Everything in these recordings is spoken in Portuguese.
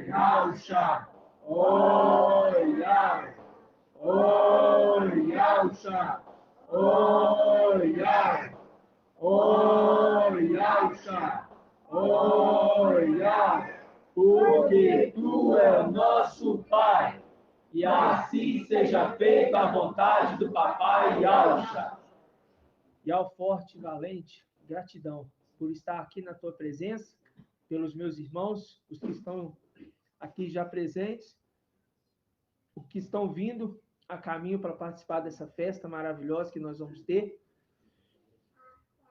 Yausha, O Yau, O Yausha, O Yau, O Yausha, O Yau, porque tu é o nosso Pai, e assim seja feita a vontade do Papai Yausha. Yau forte e valente, gratidão por estar aqui na tua presença, pelos meus irmãos, os que estão aqui já presentes, os que estão vindo a caminho para participar dessa festa maravilhosa que nós vamos ter,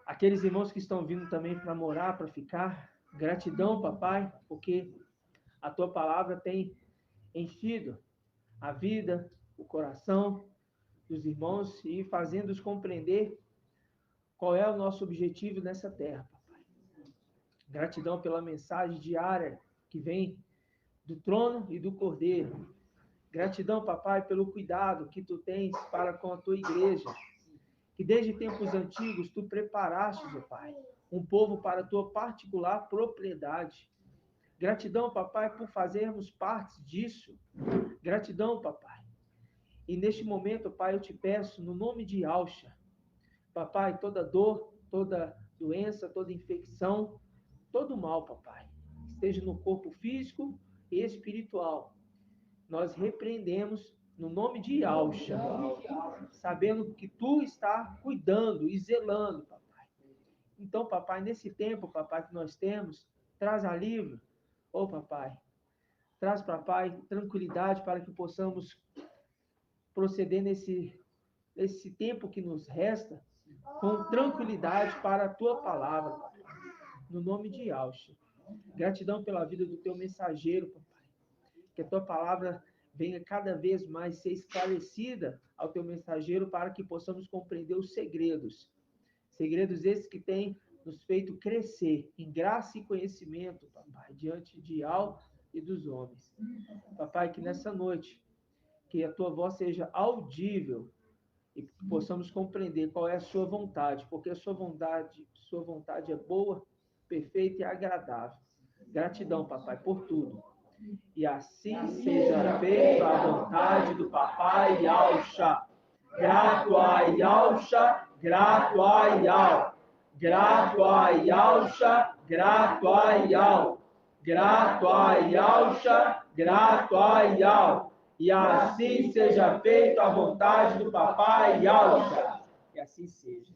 aqueles irmãos que estão vindo também para morar, para ficar. Gratidão, papai, porque a tua palavra tem enchido a vida, o coração dos irmãos e fazendo-os compreender qual é o nosso objetivo nessa terra, papai. Gratidão pela mensagem diária que vem do trono e do Cordeiro. Gratidão, papai, pelo cuidado que tu tens para com a tua igreja, que desde tempos antigos tu preparaste, ó Pai, um povo para a tua particular propriedade. Gratidão, papai, por fazermos parte disso. Gratidão, papai. E neste momento, pai, eu te peço, no nome de Yausha, papai, toda dor, toda doença, toda infecção, todo mal, papai, esteja no corpo físico e espiritual, nós repreendemos no nome de Yausha, sabendo que tu está cuidando e zelando, papai. Então, papai, nesse tempo, papai, que nós temos, traz alívio, ô papai, traz, papai, tranquilidade para que possamos proceder nesse tempo que nos resta, com tranquilidade para a tua palavra, papai. No nome de Yausha. Gratidão pela vida do teu mensageiro, papai. Que a tua palavra venha cada vez mais ser esclarecida ao teu mensageiro para que possamos compreender os segredos. Segredos esses que têm nos feito crescer em graça e conhecimento, papai, diante de Yau e dos homens. Papai, que nessa noite, que a tua voz seja audível e que possamos compreender qual é a sua vontade, porque a sua vontade é boa, perfeita e agradável. Gratidão, papai, por tudo. E assim seja feita a vontade do papai Yausha. Grato a Yausha, grato a Yau. Grato a Yausha, grato a Yau. Grato a Yausha, grato a Yau. E assim seja feita a vontade do papai Yausha. E assim seja.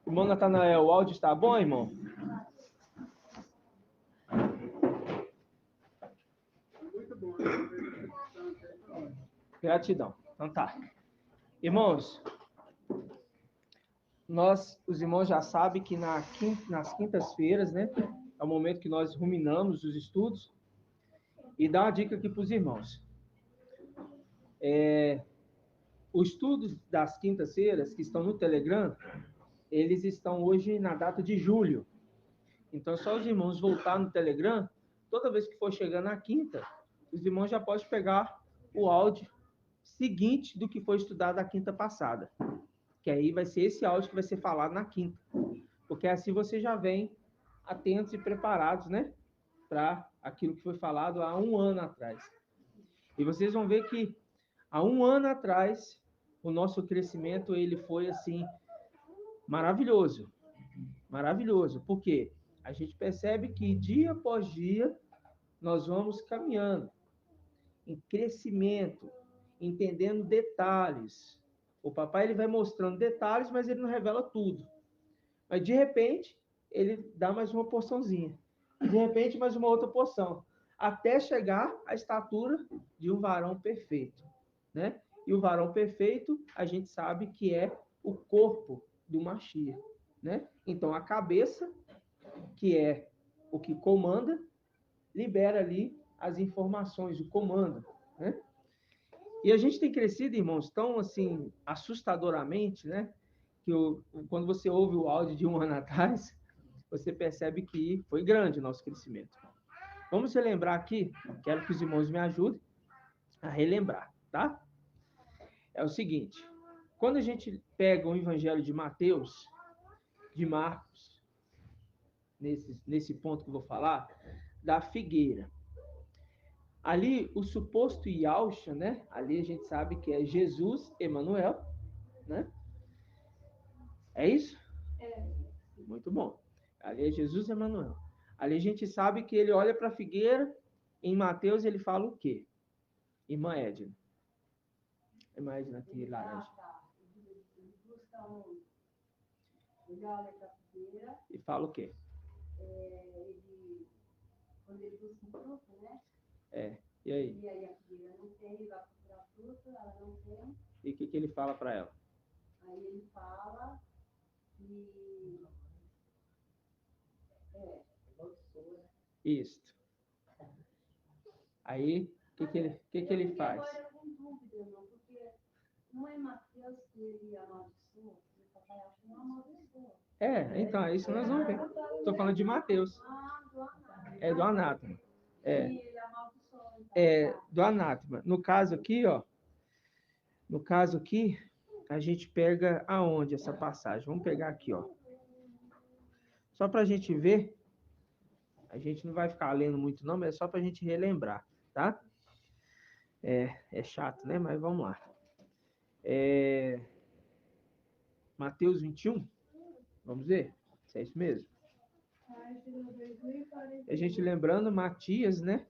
Irmão Natanael, o áudio está bom, irmão? Muito bom. Gratidão. Então tá. Irmãos, os irmãos já sabem que nas quintas-feiras, né, é o momento que nós ruminamos os estudos. E dá uma dica aqui para os irmãos. O estudo das quintas-feiras, que estão no Telegram, eles estão hoje na data de julho. Então, só os irmãos voltar no Telegram, toda vez que for chegando na quinta, os irmãos já podem pegar o áudio seguinte do que foi estudado a quinta passada. Que aí vai ser esse áudio que vai ser falado na quinta. Porque assim você já vem atentos e preparados, né? Para aquilo que foi falado há um ano atrás. E vocês vão ver que há um ano atrás, o nosso crescimento ele foi assim maravilhoso. Maravilhoso. Por quê? A gente percebe que dia após dia nós vamos caminhando em crescimento, entendendo detalhes. O papai ele vai mostrando detalhes, mas ele não revela tudo. Mas de repente, ele dá mais uma porçãozinha. De repente, mais uma outra porção. Até chegar à estatura de um varão perfeito, né? E o varão perfeito, a gente sabe que é o corpo do Mashiach, né? Então, a cabeça, que é o que comanda, libera ali as informações, o comando, né? E a gente tem crescido, irmãos, tão assim, assustadoramente, né? Que quando você ouve o áudio de um ano atrás, você percebe que foi grande o nosso crescimento. Vamos relembrar aqui, quero que os irmãos me ajudem. a relembrar, tá? É o seguinte, quando a gente pega o Evangelho de Mateus, de Marcos, nesse ponto que eu vou falar, da figueira. Ali, o suposto Yahshua, né? Ali a gente sabe que é Jesus, Emanuel, né? É isso? Muito bom. Ali é Jesus, Emanuel. Ali a gente sabe que ele olha para a figueira, em Mateus ele fala o quê? Irmã Edna. Irmã Edna aqui, laranja. Ele olha para a figueira. E fala o quê? Quando ele busca um fruto, né? E aí? E aí a figueira não tem, ele vai procurar fruto, ela não tem. E o que ele fala para ela? Aí ele fala que... Isso. Aí, o que ele faz? Agora eu tenho dúvida, irmão, porque não é Mateus que ele amaldiçoa? O papai acha que não amaldiçoa. Então, é isso que nós vamos ver. Estou falando de Mateus. Do anátema. É do anátema. E ele amaldiçoa. Então, Do anátema. No caso aqui, ó. No caso aqui, a gente pega aonde essa passagem? Vamos pegar aqui, ó. Só para a gente ver. A gente não vai ficar lendo muito não, mas é só para a gente relembrar, tá? É chato, né? Mas vamos lá. Mateus 21. Vamos ver se é isso mesmo. A gente lembrando, Matias, né?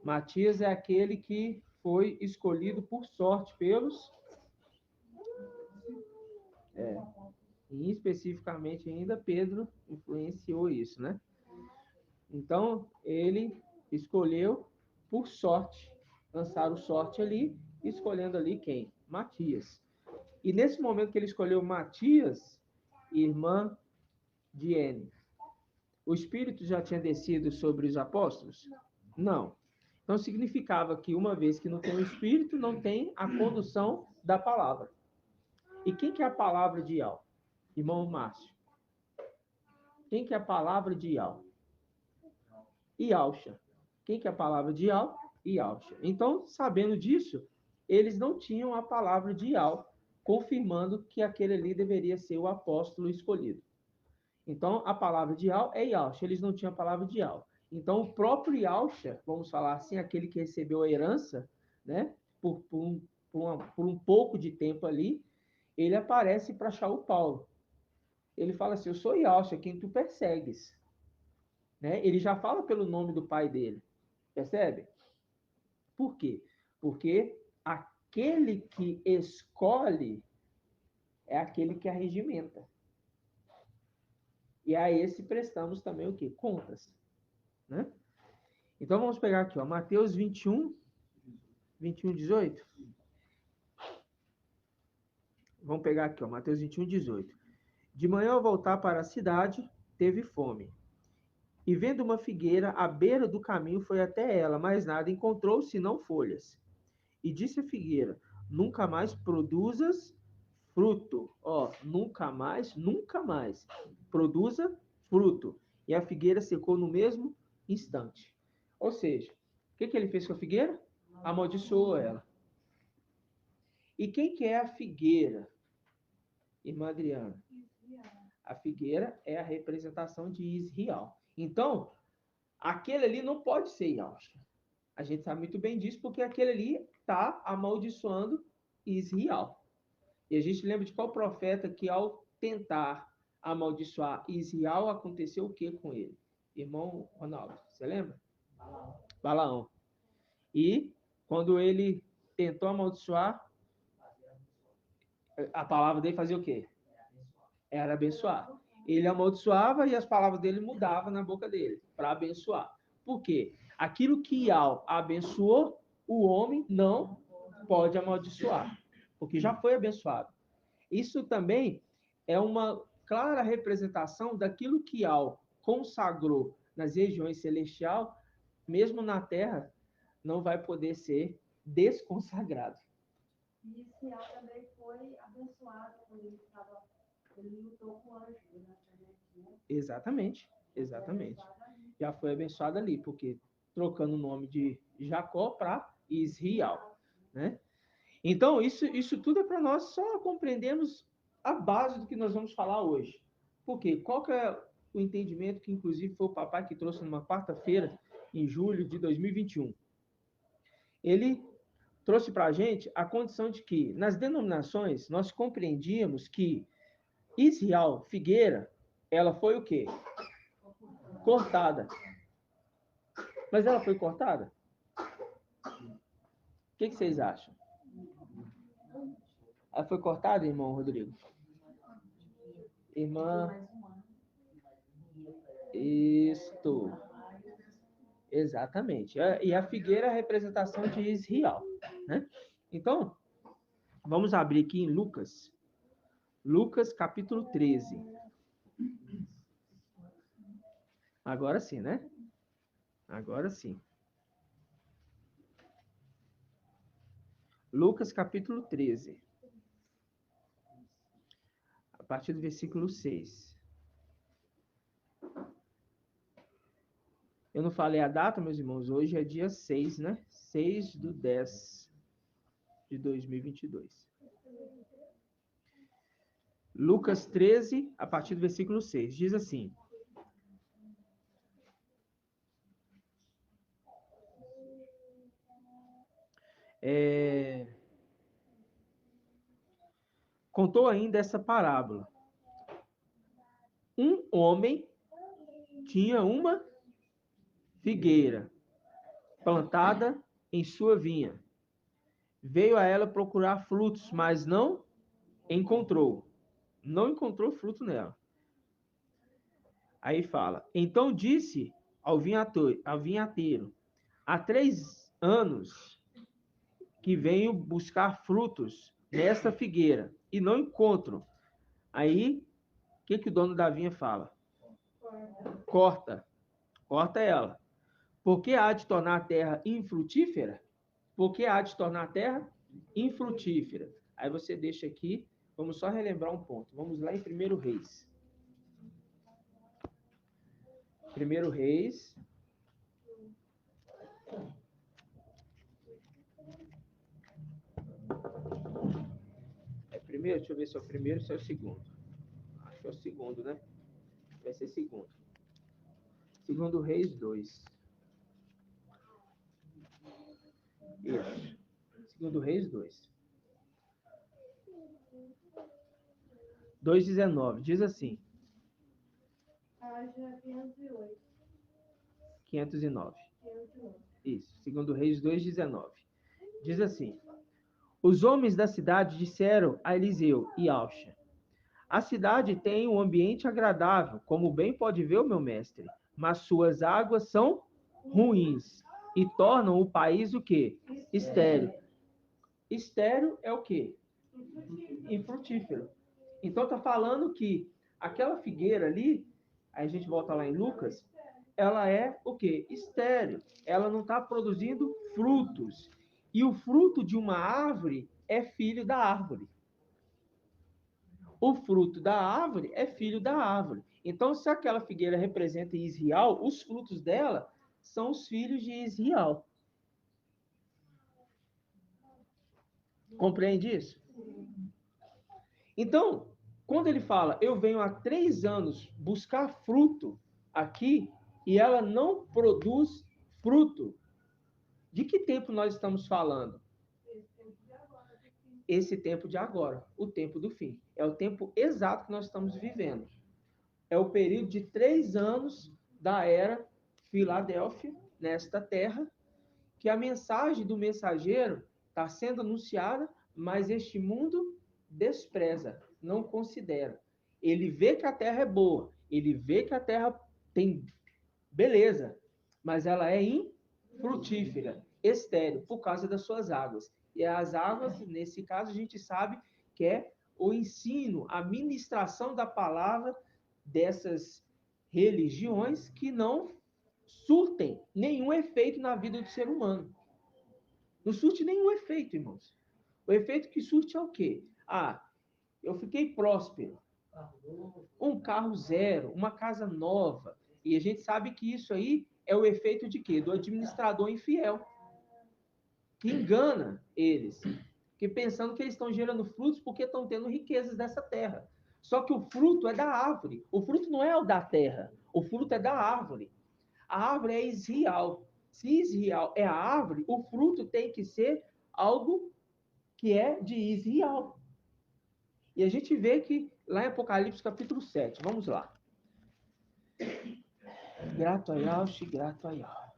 Matias é aquele que foi escolhido por sorte pelos... E especificamente ainda Pedro influenciou isso, né? Então, ele escolheu por sorte, lançaram sorte ali, escolhendo ali quem? Matias. E nesse momento que ele escolheu Matias, irmã de N, o Espírito já tinha descido sobre os apóstolos? Não. Então significava que uma vez que não tem o Espírito, não tem a condução da palavra. E quem que é a palavra de Yahweh? Irmão Márcio. Quem que é a palavra de Yahweh? Yahshua. Quem que é a palavra de Yahweh? Yahshua. Então, sabendo disso, eles não tinham a palavra de Yahweh, confirmando que aquele ali deveria ser o apóstolo escolhido. Então, a palavra de Yahweh é Yahshua. Eles não tinham a palavra de Yahweh. Então, o próprio Yahshua, vamos falar assim, aquele que recebeu a herança, né, por um pouco de tempo ali, ele aparece para Shaul Paulo. Ele fala assim, eu sou Yahshua, quem tu persegues. Né? Ele já fala pelo nome do pai dele. Percebe? Por quê? Porque aquele que escolhe é aquele que arregimenta. E a esse prestamos também o quê? Contas. Né? Então vamos pegar aqui, ó, Mateus 21, 18. Vamos pegar aqui, ó, Mateus 21, 18. De manhã ao voltar para a cidade, teve fome. E vendo uma figueira à beira do caminho, foi até ela, mas nada encontrou, senão folhas. E disse a figueira, nunca mais produzas fruto. Ó, nunca mais, produza fruto. E a figueira secou no mesmo instante. Ou seja, o que ele fez com a figueira? Amaldiçoou ela. E quem que é a figueira, irmã Adriana? A figueira é a representação de Israel. Então, aquele ali não pode ser Yahshua. A gente sabe muito bem disso, porque aquele ali está amaldiçoando Israel. E a gente lembra de qual profeta que, ao tentar amaldiçoar Israel, aconteceu o que com ele? Irmão Ronaldo, você lembra? Balaão. E quando ele tentou amaldiçoar, a palavra dele fazia o quê? Era abençoar. Ele amaldiçoava e as palavras dele mudavam na boca dele, para abençoar. Por quê? Aquilo que Yahweh abençoou, o homem não pode amaldiçoar, porque já foi abençoado. Isso também é uma clara representação daquilo que Yahweh consagrou nas regiões celestiais, mesmo na terra, não vai poder ser desconsagrado. E Israel também foi abençoado quando ele lutou com o anjo, né? Exatamente. Já foi abençoado ali, porque trocando o nome de Jacó para Israel, né? Então, isso tudo é para nós só compreendermos a base do que nós vamos falar hoje. Por quê? Qual que é o entendimento que, inclusive, foi o papai que trouxe numa quarta-feira, em julho de 2021? Ele trouxe para a gente a condição de que, nas denominações, nós compreendíamos que Israel, figueira, ela foi o quê? Cortada. Mas ela foi cortada? O que vocês acham? Ela foi cortada, irmão Rodrigo? Irmã... Isto. Exatamente. E a figueira é a representação de Israel, né? Então, vamos abrir aqui em Lucas. Lucas, capítulo 13. Agora sim, né? Agora sim. Lucas, capítulo 13. A partir do versículo 6. Eu não falei a data, meus irmãos. Hoje é dia 6, né? 6/10 de 2022. Lucas 13, a partir do versículo 6. Diz assim: contou ainda essa parábola. Um homem tinha uma figueira plantada em sua vinha. Veio a ela procurar frutos, mas não encontrou. Não encontrou fruto nela. Aí fala: então disse ao vinhateiro: há 3 anos que venho buscar frutos nesta figueira e não encontro. Aí, o que o dono da vinha fala? Corta ela. Porque há de tornar a terra infrutífera? Porque há de tornar a terra infrutífera. Aí você deixa aqui, vamos só relembrar um ponto. Vamos lá em 1 Reis. 1 Reis. Primeiro, deixa eu ver se é o primeiro ou se é o segundo. Acho que é o segundo, né? Vai ser segundo. 2 Reis 2. Isso. 2 Reis 2. 2:19. Diz assim. Página 508. 509. Isso. 2 Reis 2:19. Diz assim: os homens da cidade disseram a Eliseu e Alxa: a cidade tem um ambiente agradável, como bem pode ver o meu mestre, mas suas águas são ruins e tornam o país o quê? Estéril. Estéril é o quê? Infrutífero. Então está falando que aquela figueira ali, aí a gente volta lá em Lucas, ela é o quê? Estéril. Ela não está produzindo frutos. E o fruto de uma árvore é filho da árvore. O fruto da árvore é filho da árvore. Então, se aquela figueira representa Israel, os frutos dela são os filhos de Israel. Compreende isso? Então, quando ele fala, eu venho há 3 anos buscar fruto aqui e ela não produz fruto, de que tempo nós estamos falando? Esse tempo de agora, o tempo do fim. É o tempo exato que nós estamos vivendo. É o período de 3 anos da era Filadélfia, nesta terra, que a mensagem do mensageiro está sendo anunciada, mas este mundo despreza, não considera. Ele vê que a terra é boa, ele vê que a terra tem beleza, mas ela é infrutífera, estéril, por causa das suas águas. E as águas, nesse caso, a gente sabe que é o ensino, a ministração da palavra dessas religiões que não surtem nenhum efeito na vida do ser humano. Não surte nenhum efeito, irmãos. O efeito que surte é o quê? Ah, eu fiquei próspero. Um carro zero, uma casa nova. E a gente sabe que isso aí é o efeito de quê? Do administrador infiel, que engana eles, que pensando que eles estão gerando frutos porque estão tendo riquezas dessa terra. Só que o fruto é da árvore. O fruto não é o da terra. O fruto é da árvore. A árvore é Israel. Se Israel é a árvore, o fruto tem que ser algo que é de Israel. E a gente vê que lá em Apocalipse capítulo 7, vamos lá. Grato a Yahweh, grato a Yahweh.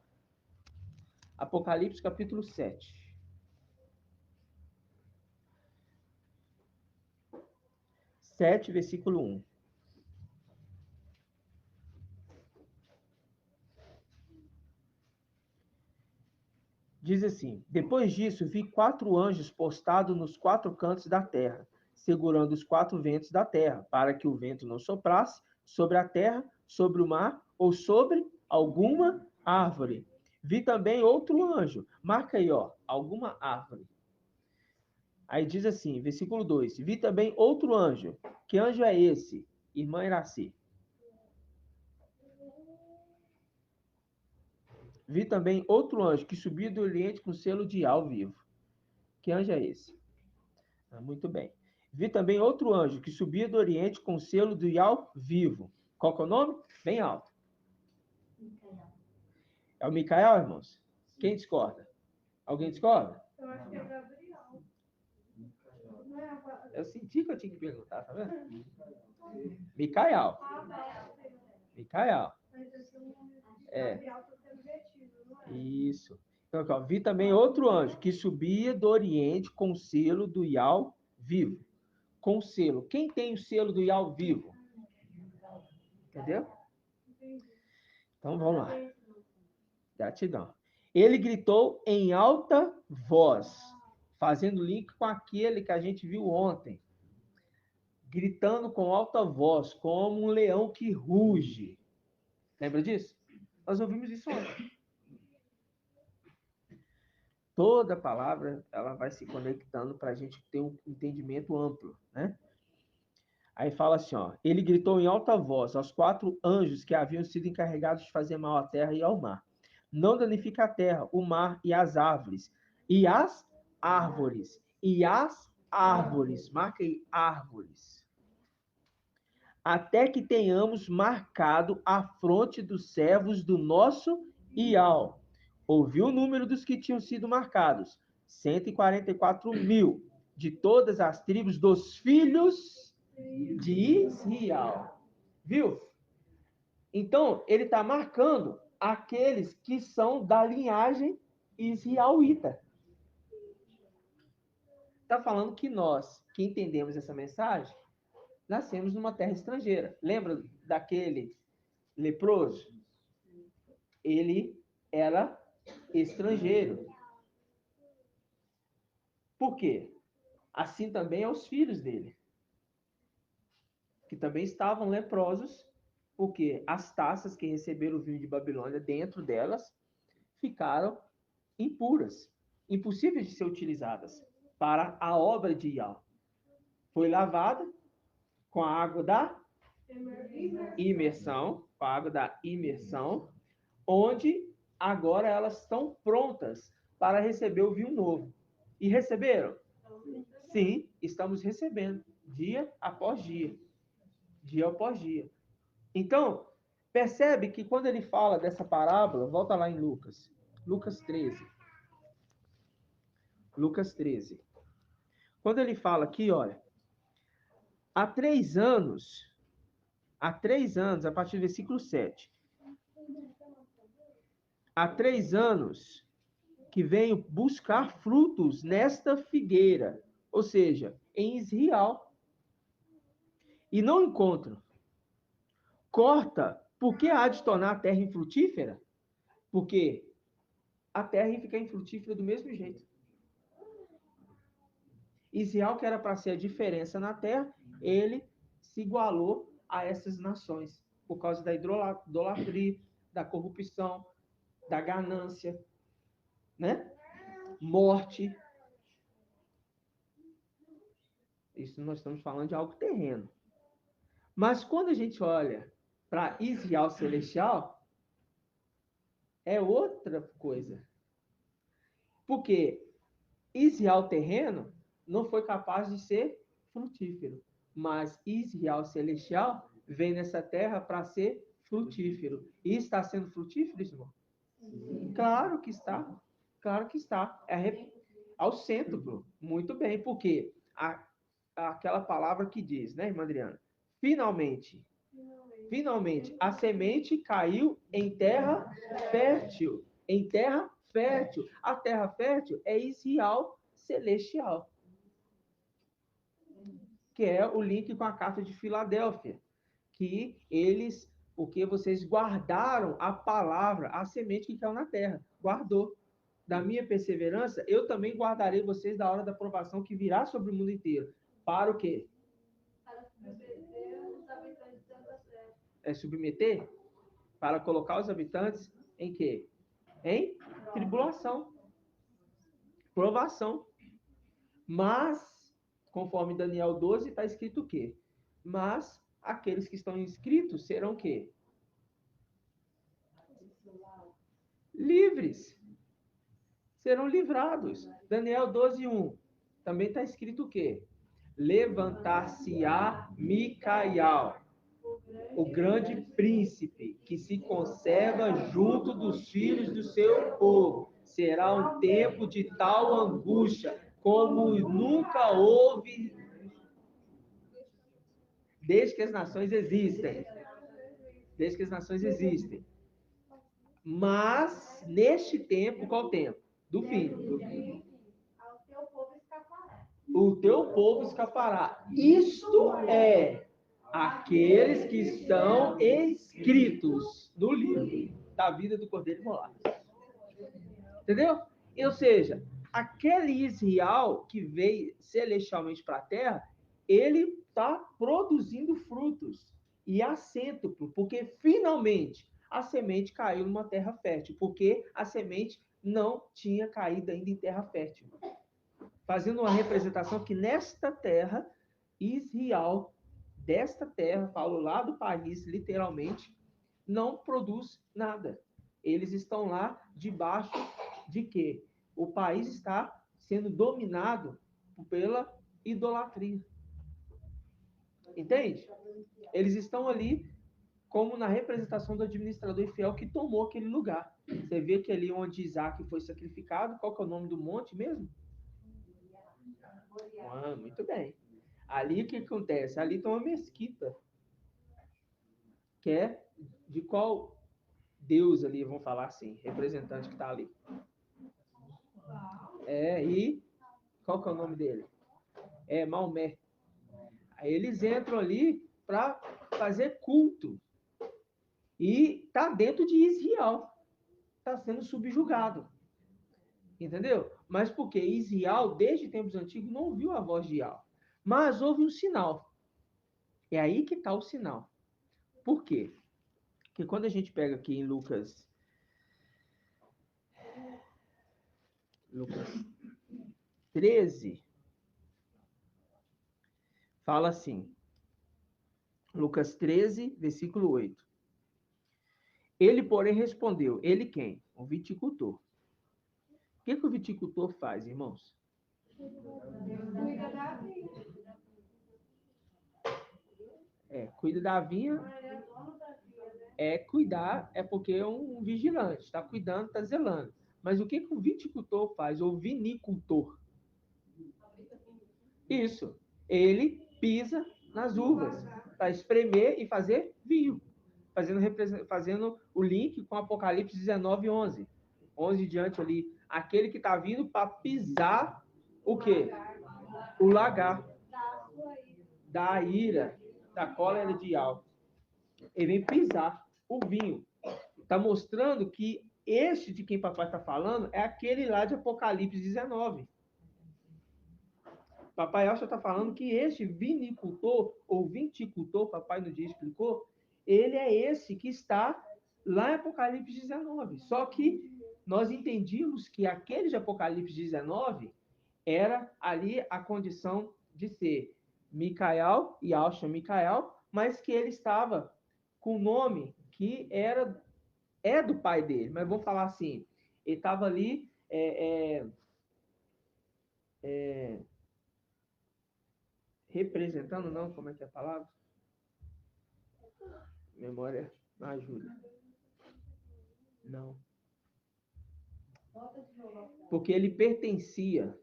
Apocalipse capítulo 7. 7, versículo 1. Diz assim: Depois disso, vi 4 anjos postados nos 4 cantos da terra, segurando os 4 ventos da terra, para que o vento não soprasse sobre a terra, sobre o mar ou sobre alguma árvore. Vi também outro anjo. Marca aí, ó, alguma árvore. Aí diz assim, versículo 2: Vi também outro anjo. Que anjo é esse? Irmã Iraci. Vi também outro anjo que subia do Oriente com selo de ao vivo. Que anjo é esse? Muito bem. Vi também outro anjo que subia do Oriente com selo do Ial vivo. Qual que é o nome? Bem alto. É o Micael, irmãos? Quem discorda? Alguém discorda? Eu acho que é Gabriel. Não é Eu senti que eu tinha que perguntar, tá vendo? Micael. Micael. Mas esse é o nome. É. Gabriel tá sendo retido, não é? Isso. Então, aqui, ó, vi também outro anjo que subia do Oriente com o selo do Ial vivo. Com selo. Quem tem o selo do Ial vivo? Entendeu? Então, vamos lá. Gratidão. Ele gritou em alta voz, fazendo link com aquele que a gente viu ontem. Gritando com alta voz, como um leão que ruge. Lembra disso? Nós ouvimos isso ontem. Toda palavra, ela vai se conectando para a gente ter um entendimento amplo, né? Aí fala assim, ó, ele gritou em alta voz aos 4 anjos que haviam sido encarregados de fazer mal à terra e ao mar. Não danifique a terra, o mar e as árvores. E as árvores. E as árvores. Marca aí, árvores. Até que tenhamos marcado a fronte dos servos do nosso Ial. Ouviu o número dos que tinham sido marcados. 144.000 de todas as tribos dos filhos de Israel. Viu? Então, ele está marcando aqueles que são da linhagem israelita. Está falando que nós, que entendemos essa mensagem, nascemos numa terra estrangeira. Lembra daquele leproso? Ele era estrangeiro. Por quê? Assim também aos filhos dele, que também estavam leprosos, porque as taças que receberam o vinho de Babilônia, dentro delas, ficaram impuras, impossíveis de ser utilizadas para a obra de Iá. Foi lavada com a água da imersão, com a água da imersão, onde agora elas estão prontas para receber o vinho novo. E receberam? Sim, estamos recebendo, dia após dia. Dia após dia. Então, percebe que quando ele fala dessa parábola, volta lá em Lucas. Lucas 13. Lucas 13. Quando ele fala aqui, olha, há 3 anos, a partir do versículo 7, há 3 anos que venho buscar frutos nesta figueira, ou seja, em Israel, e não encontro. Corta, por que há de tornar a terra infrutífera? Porque a terra ia ficar infrutífera do mesmo jeito. Israel, que era para ser a diferença na terra, ele se igualou a essas nações, por causa da idolatria, da corrupção, da ganância, né? Morte. Isso nós estamos falando de algo terreno. Mas quando a gente olha para Israel celestial, é outra coisa. Porque Israel terreno não foi capaz de ser frutífero, mas Israel celestial vem nessa terra para ser frutífero. E está sendo frutífero, irmão? Claro que está. Claro que está. Ao centro, muito bem, porque aquela palavra que diz, né, irmã Adriana? Finalmente, a semente caiu em terra fértil. Em terra fértil. A terra fértil é Israel celestial, que é o link com a carta de Filadélfia, que eles, porque vocês guardaram a palavra, a semente que caiu na terra, guardou. Da minha perseverança, eu também guardarei vocês da hora da provação que virá sobre o mundo inteiro. Para o quê? Para submeter os habitantes da terra. É submeter? Para colocar os habitantes em quê? Em tribulação, provação. Mas, conforme Daniel 12, está escrito o quê? Mas aqueles que estão inscritos serão o quê? Livres. Serão livrados. Daniel 12, 1. Também está escrito o quê? Levantar-se-á Micael, o grande príncipe, que se conserva junto dos filhos do seu povo. Será um tempo de tal angústia, como nunca houve desde que as nações existem. Desde que as nações existem. Mas, neste tempo, qual tempo? Do fim. O teu povo escapará. Isto é, aqueles que estão inscritos no livro da vida do Cordeiro Imolado. Entendeu? Ou seja, aquele Israel que veio celestialmente para a terra, ele está produzindo frutos. E a cêntuplo, porque finalmente a semente caiu numa terra fértil, porque a semente não tinha caído ainda em terra fértil. Fazendo uma representação que nesta terra, Israel, desta terra, falo lá do país, literalmente, não produz nada. Eles estão lá debaixo de quê? O país está sendo dominado pela idolatria. Entende? Eles estão ali como na representação do administrador fiel que tomou aquele lugar. Você vê que ali onde Isaac foi sacrificado, qual que é o nome do monte mesmo? Ah, muito bem. Ali o que acontece? Ali tem uma mesquita. Que é de qual Deus ali, vamos falar assim, representante que está ali. E qual que é o nome dele? É Maomé. Aí eles entram ali para fazer culto. E está dentro de Israel. Está sendo subjugado. Entendeu? Mas porque Israel, desde tempos antigos, não ouviu a voz de Yahweh. Mas houve um sinal. É aí que está o sinal. Por quê? Porque quando a gente pega aqui em Lucas 13, fala assim, Lucas 13, versículo 8. Ele, porém, respondeu, ele quem? O viticultor. O que o viticultor faz, irmãos? Cuida da vinha. Cuida da vinha. Cuidar, é porque é um vigilante, está cuidando, está zelando. Mas o que o viticultor faz, ou vinicultor? Isso. Ele pisa nas uvas para espremer e fazer vinho. Fazendo o link com Apocalipse 19, 11. 11 diante ali. Aquele que está vindo para pisar o quê? O lagar. Da ira, da cólera de Yahweh. Ele vem pisar o vinho. Está mostrando que este de quem papai está falando é aquele lá de Apocalipse 19. Papai Elcio está falando que este vinicultor, ou viticultor, papai no dia explicou, ele é esse que está lá em Apocalipse 19. Só que nós entendíamos que aquele de Apocalipse 19 era ali a condição de ser Micael, Yahshua Micael, mas que ele estava com o nome que era é do pai dele, mas vamos falar assim, ele estava ali representando, não, como é que é a palavra? Memória não ajuda. Não. Porque ele pertencia.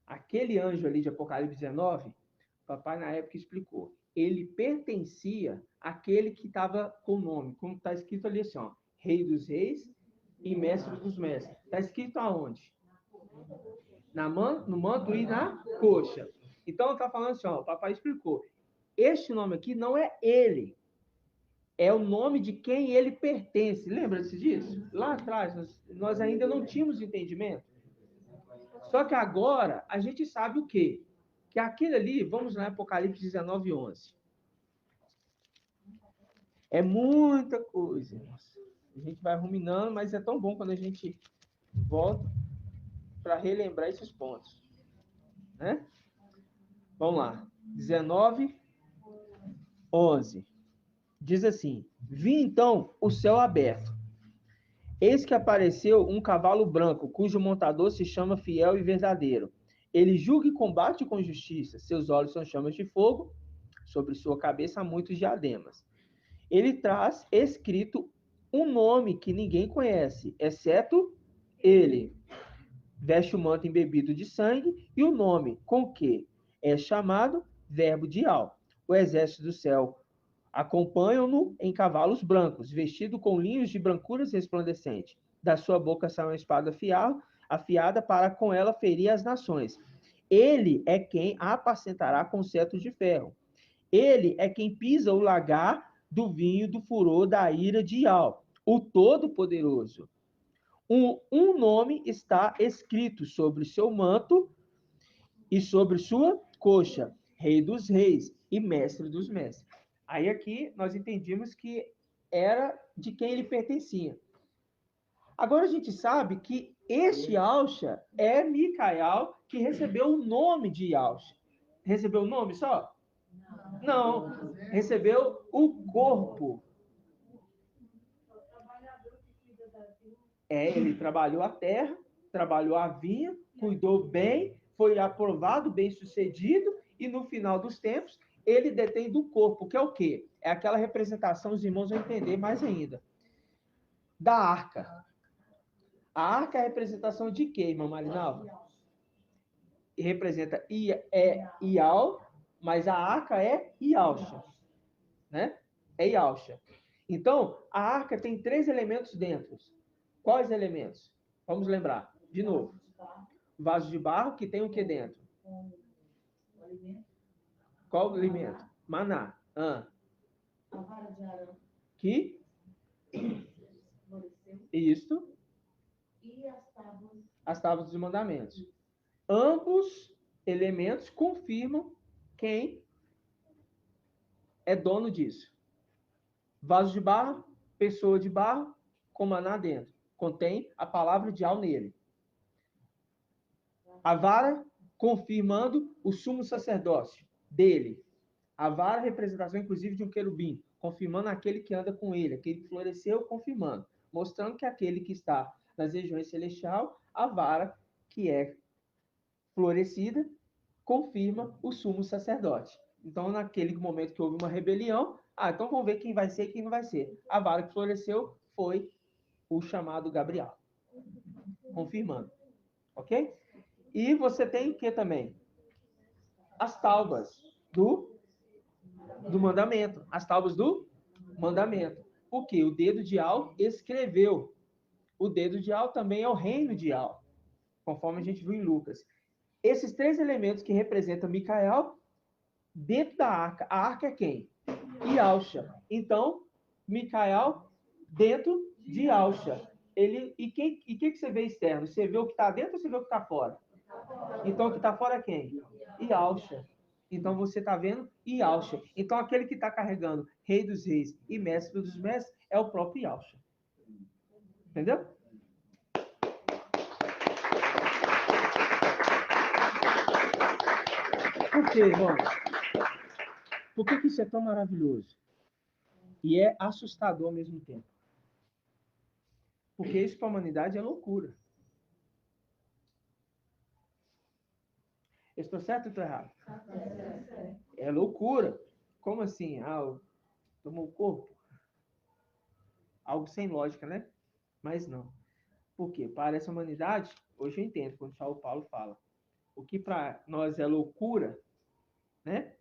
Aquele anjo ali de Apocalipse 19, o papai na época explicou. Ele pertencia àquele que estava com o nome, como está escrito ali assim, ó, Rei dos Reis e Mestre dos Mestres. Está escrito aonde? No manto e na coxa. Então está falando assim, ó, o papai explicou. Este nome aqui não é ele. É o nome de quem ele pertence. Lembra-se disso? Lá atrás, nós ainda não tínhamos entendimento. Só que agora, a gente sabe o quê? Que aquele ali, vamos lá, Apocalipse 19, 11. É muita coisa, irmãos. A gente vai ruminando, mas é tão bom quando a gente volta para relembrar esses pontos. Né? Vamos lá. 19, 11. Diz assim: Vi então o céu aberto. Eis que apareceu um cavalo branco, cujo montador se chama Fiel e Verdadeiro. Ele julga e combate com justiça. Seus olhos são chamas de fogo. Sobre sua cabeça há muitos diademas. Ele traz escrito um nome que ninguém conhece, exceto ele. Veste o manto embebido de sangue e o nome com que é chamado Verbo de Al. O exército do céu acompanham-no em cavalos brancos, vestido com linhos de brancuras resplandecentes. Da sua boca sai uma espada afiada para com ela ferir as nações. Ele é quem a apacentará com cetro de ferro. Ele é quem pisa o lagar do vinho do furor da ira de Al, o Todo-Poderoso. Um nome está escrito sobre seu manto e sobre sua coxa, Rei dos Reis e Mestre dos Mestres. Aí aqui nós entendimos que era de quem ele pertencia. Agora a gente sabe que este Yahshua é Micael, que recebeu o nome de Yahshua. Recebeu o nome só? Não. Recebeu o corpo. Ele trabalhou a terra, trabalhou a vinha, cuidou bem, foi aprovado, bem-sucedido, e no final dos tempos, ele detém do corpo, que é o quê? É aquela representação, os irmãos vão entender mais ainda, da arca. A arca é a representação de quê, irmã Marinalva? Representa Ial, mas a arca é Yahshua, né? É Yahshua. Então, a arca tem 3 elementos dentro. Quais elementos? Vamos lembrar, de novo. Vaso de barro que tem o que dentro? Qual o alimento? Maná. Que? Isto. E as tábuas dos mandamentos. Ambos elementos confirmam quem é dono disso. Vaso de barro, pessoa de barro, com maná dentro. Contém a palavra de Al nele. A vara, confirmando o sumo sacerdócio dele. A vara, representação, inclusive, de um querubim, confirmando aquele que anda com ele, aquele que floresceu, confirmando, mostrando que aquele que está nas regiões celestiais, a vara que é florescida, confirma o sumo sacerdote. Então, naquele momento que houve uma rebelião, então vamos ver quem vai ser e quem não vai ser. A vara que floresceu foi o chamado Gabriel, confirmando. Ok? E você tem o que também? As tábuas do mandamento. As tábuas do mandamento. O que? O dedo de Al escreveu. O dedo de Al também é o reino de Al, conforme a gente viu em Lucas. Esses 3 elementos que representam Micael dentro da arca. A arca é quem? Yahshua. Então, Micael dentro de Yahshua. E que você vê externo? Você vê o que está dentro ou você vê o que está fora? Então, o que está fora é quem? Yahshua. Então, você está vendo Yahshua. Então, aquele que está carregando Rei dos Reis e Mestre dos Mestres é o próprio Yahshua. Entendeu? Por quê, irmão? Por que isso é tão maravilhoso? E é assustador ao mesmo tempo. Porque isso para a humanidade é loucura. Eu estou certo ou estou errado? É loucura. Como assim? Tomou o corpo? Algo sem lógica, né? Mas não. Por quê? Para essa humanidade, hoje eu entendo quando São Paulo fala. O que para nós é loucura, né?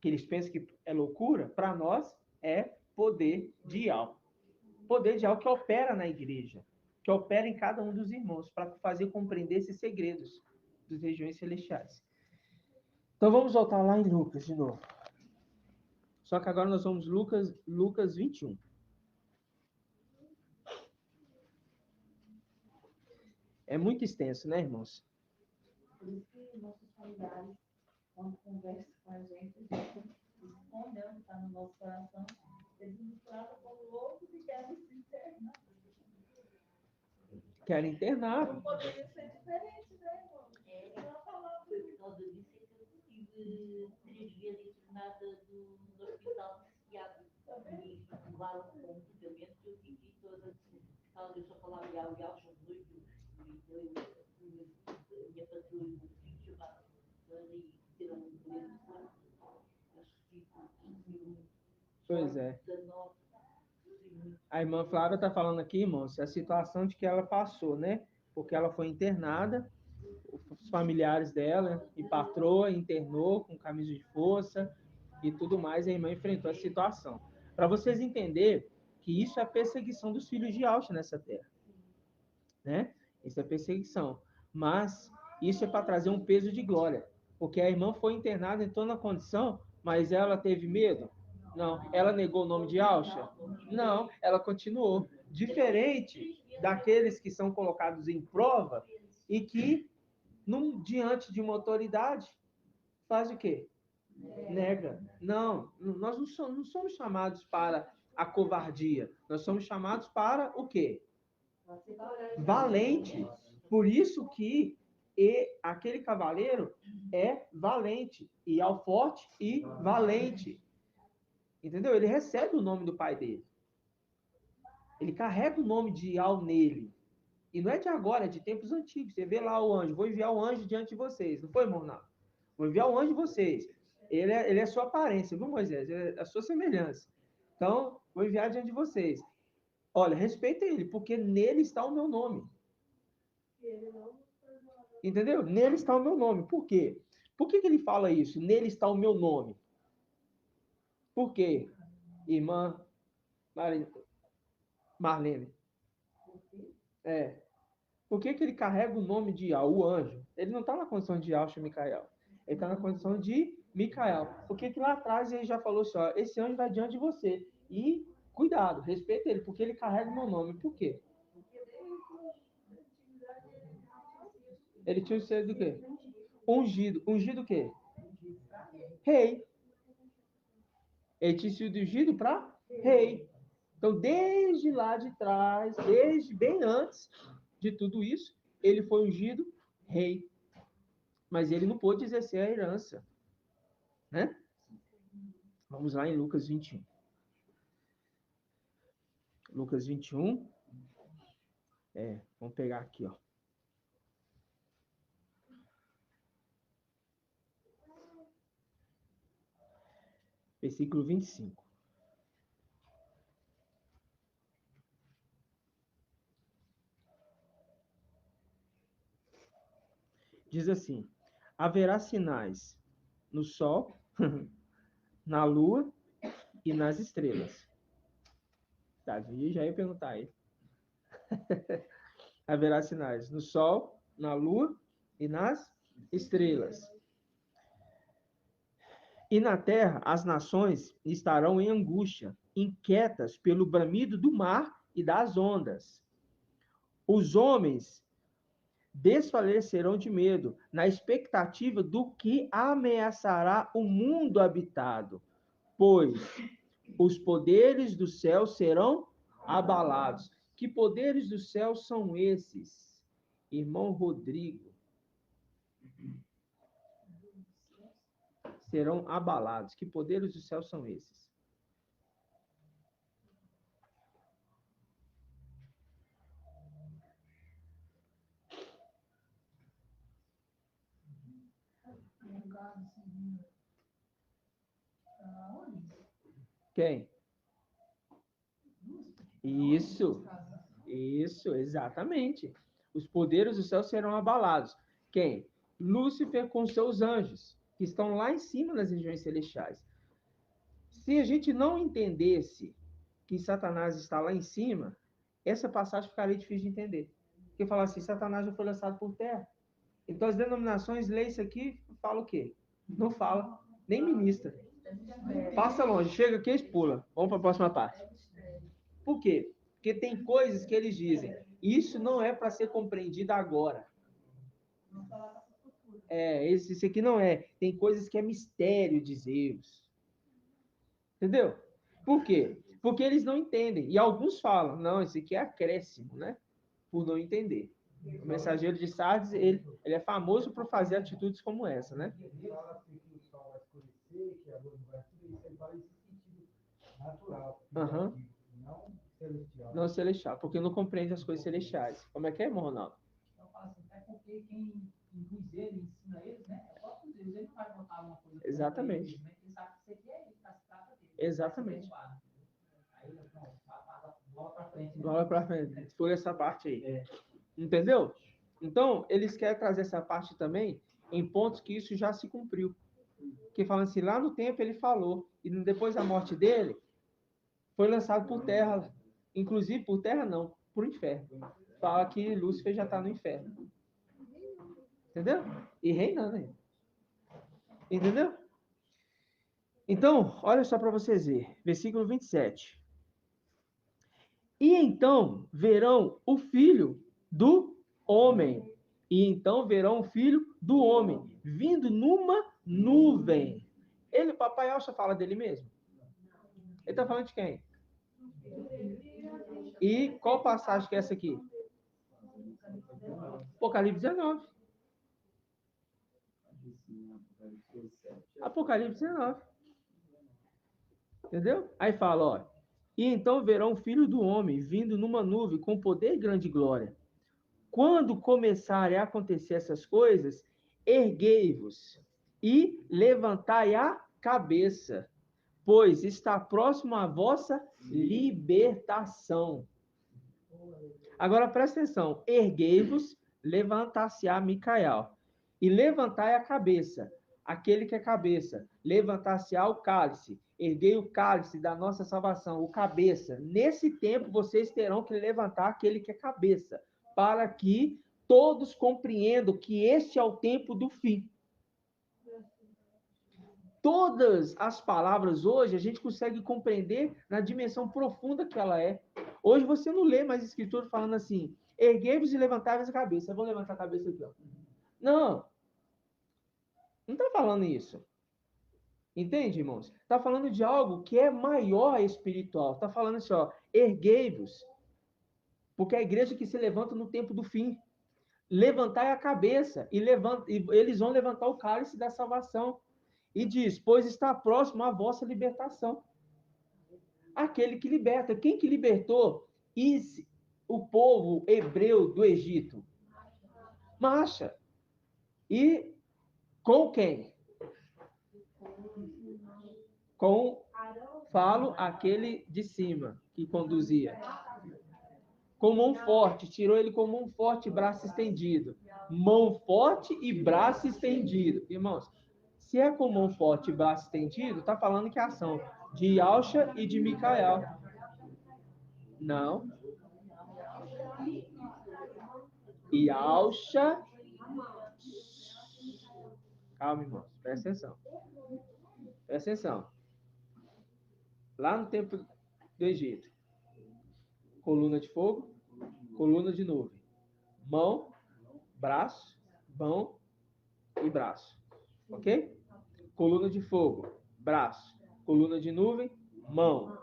Que eles pensam que é loucura, para nós é poder de algo. Poder de algo que opera na igreja, que opera em cada um dos irmãos, para fazer compreender esses segredos das regiões celestiais. Então vamos voltar lá em Lucas de novo. Só que agora nós vamos Lucas 21. É muito extenso, né, irmãos? Por isso que nossos familiares, quando conversam com a gente escondem o que está no nosso coração, eles nos tratam como loucos e querem se internar. Querem internar. Não poderia ser diferente, né, irmão? É uma palavra. Foi por causa disso que eu tive 3 vezes internada no hospital psiquiátrico. E levaram com um medicamento que eu fiquei toda, por causa disso, eu falava e aos doidos. A minha patroa e o meu filho chamaram e tiram um bilhete de corpo. Pois é. A irmã Flávia está falando aqui, irmãos, a situação de que ela passou, né? Porque ela foi internada, os familiares dela e patroa internou com camisa de força e tudo mais, e a irmã enfrentou a situação. Para vocês entenderem que isso é perseguição dos filhos de Auschwitz nessa terra, né? Isso é perseguição. Mas isso é para trazer um peso de glória, porque a irmã foi internada em toda a condição, mas ela teve medo? Não. Ela negou o nome de Auschwitz? Não, ela continuou. Diferente daqueles que são colocados em prova e que, diante de uma autoridade, faz o quê? Nega. Não, nós não somos chamados para a covardia. Nós somos chamados para o quê? Valente. Por isso que aquele cavaleiro é valente, e ao forte e valente. Entendeu? Ele recebe o nome do pai dele. Ele carrega o nome de Al nele. E não é de agora, é de tempos antigos. Você vê lá o anjo, vou enviar o anjo diante de vocês. Não foi, Mornal? Vou enviar o anjo de vocês. Ele é a sua aparência, viu, Moisés? É a sua semelhança. Então, vou enviar diante de vocês. Olha, respeita ele, porque nele está o meu nome. Entendeu? Nele está o meu nome. Por quê? Por que ele fala isso? Nele está o meu nome. Por quê? Irmã Marlene. Por que ele carrega o nome de o anjo? Ele não está na condição de Alcha Micael. Ele está na condição de Micael. Porque que lá atrás ele já falou assim, ó, esse anjo vai diante de você. E cuidado, respeita ele, porque ele carrega o meu nome. Por quê? Ele tinha o ser do quê? Ungido. Ungido o quê? Rei. Ele tinha sido ungido para rei. Então, desde lá de trás, desde bem antes de tudo isso, ele foi ungido rei. Mas ele não pôde exercer a herança. Né? Vamos lá em Lucas 21. Lucas 21. Vamos pegar aqui, ó. Versículo 25. Diz assim: haverá sinais no sol, na lua e nas estrelas. Davi já ia perguntar aí. Haverá sinais no sol, na lua e nas estrelas. E na terra as nações estarão em angústia, inquietas pelo bramido do mar e das ondas. Os homens desfalecerão de medo, na expectativa do que ameaçará o mundo habitado, pois os poderes do céu serão abalados. Que poderes do céu são esses, irmão Rodrigo? Serão abalados. Que poderes do céu são esses? Quem? Isso, exatamente. Os poderes do céu serão abalados. Quem? Lúcifer com seus anjos, que estão lá em cima nas regiões celestiais. Se a gente não entendesse que Satanás está lá em cima, essa passagem ficaria difícil de entender. Porque fala assim, Satanás já foi lançado por terra. Então as denominações lê isso aqui, fala o quê? Não fala, nem ministra. Passa longe, chega aqui e pula. Vamos para a próxima parte. Por quê? Porque tem coisas que eles dizem, isso não é para ser compreendido agora. Isso aqui não é. Tem coisas que é mistério de Zeus. Entendeu? Por quê? Porque eles não entendem. E alguns falam, não, isso aqui é acréscimo, né? Por não entender. O mensageiro de Sardes, ele é famoso por fazer atitudes como essa, né? Ele fala assim que o sol vai escurecer, que a luz vai escurecer, ele fala esse sentido natural, não celestial. Não celestial, porque não compreende as coisas celestiais. Como é que é, irmão Ronaldo? Então, fala assim, é porque quem induz ele, ensina eles, né? É o próprio Deus, ele não vai botar uma coisa. Exatamente. Ele sabe que isso aqui é ele, tá se trata dele. Exatamente. Aí, pronto, bola pra frente. Bola pra frente. Foi essa parte aí. Entendeu? Então, eles querem trazer essa parte também em pontos que isso já se cumpriu. Que falam assim, lá no tempo ele falou, e depois da morte dele, foi lançado por terra. Inclusive, por terra não, por inferno. Fala que Lúcifer já está no inferno. Entendeu? E reinando ainda. Entendeu? Então, olha só para vocês verem. Versículo 27. E então verão o filho do homem. E então verão o filho do homem vindo numa nuvem. Ele, papai Alcha, fala dele mesmo? Ele está falando de quem? E qual passagem que é essa aqui? Apocalipse 19. Apocalipse 19. Entendeu? Aí fala, ó. E então verão o filho do homem vindo numa nuvem com poder e grande glória. Quando começarem a acontecer essas coisas, erguei-vos e levantai a cabeça, pois está próximo a vossa libertação. Agora presta atenção. Erguei-vos, levantar-se-á Micael. E levantai a cabeça, aquele que é cabeça. Levantar-se-á o cálice. Erguei o cálice da nossa salvação, o cabeça. Nesse tempo vocês terão que levantar aquele que é cabeça, para que todos compreendam que este é o tempo do fim. Todas as palavras hoje a gente consegue compreender na dimensão profunda que ela é. Hoje você não lê mais escritura falando assim, erguei-vos e levantai-vos a cabeça. Eu vou levantar a cabeça aqui, ó. Não está falando isso. Entende, irmãos? Está falando de algo que é maior espiritual. Está falando assim, ó, erguei-vos. Porque é a igreja que se levanta no tempo do fim. Levantai a cabeça e eles vão levantar o cálice da salvação. E diz, pois está próximo a vossa libertação. Aquele que liberta. Quem que libertou o povo hebreu do Egito? Marcha. E com quem? Com, falo, aquele de cima, que conduzia. Com mão forte, tirou ele com mão forte e braço estendido. Mão forte e braço estendido. Irmãos, se é com mão forte e braço estendido, está falando que é ação de Alcha e de Micael. Não. E Alcha. Calma, irmãos. Presta atenção. Presta atenção. Lá no tempo do Egito, coluna de fogo, coluna de nuvem. Mão, braço, mão e braço. Ok? Coluna de fogo, braço. Coluna de nuvem, mão.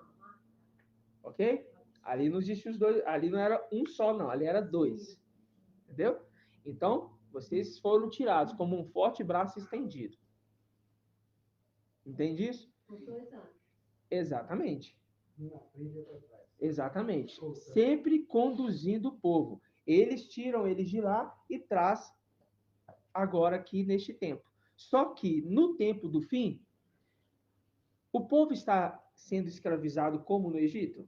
Ok? Ali não existe os dois. Ali não era um só, não. Ali era dois. Entendeu? Então, vocês foram tirados como um forte braço estendido. Entende isso? Exatamente. Exatamente. Sempre conduzindo o povo. Eles tiram eles de lá e traz agora aqui neste tempo. Só que no tempo do fim, o povo está sendo escravizado como no Egito?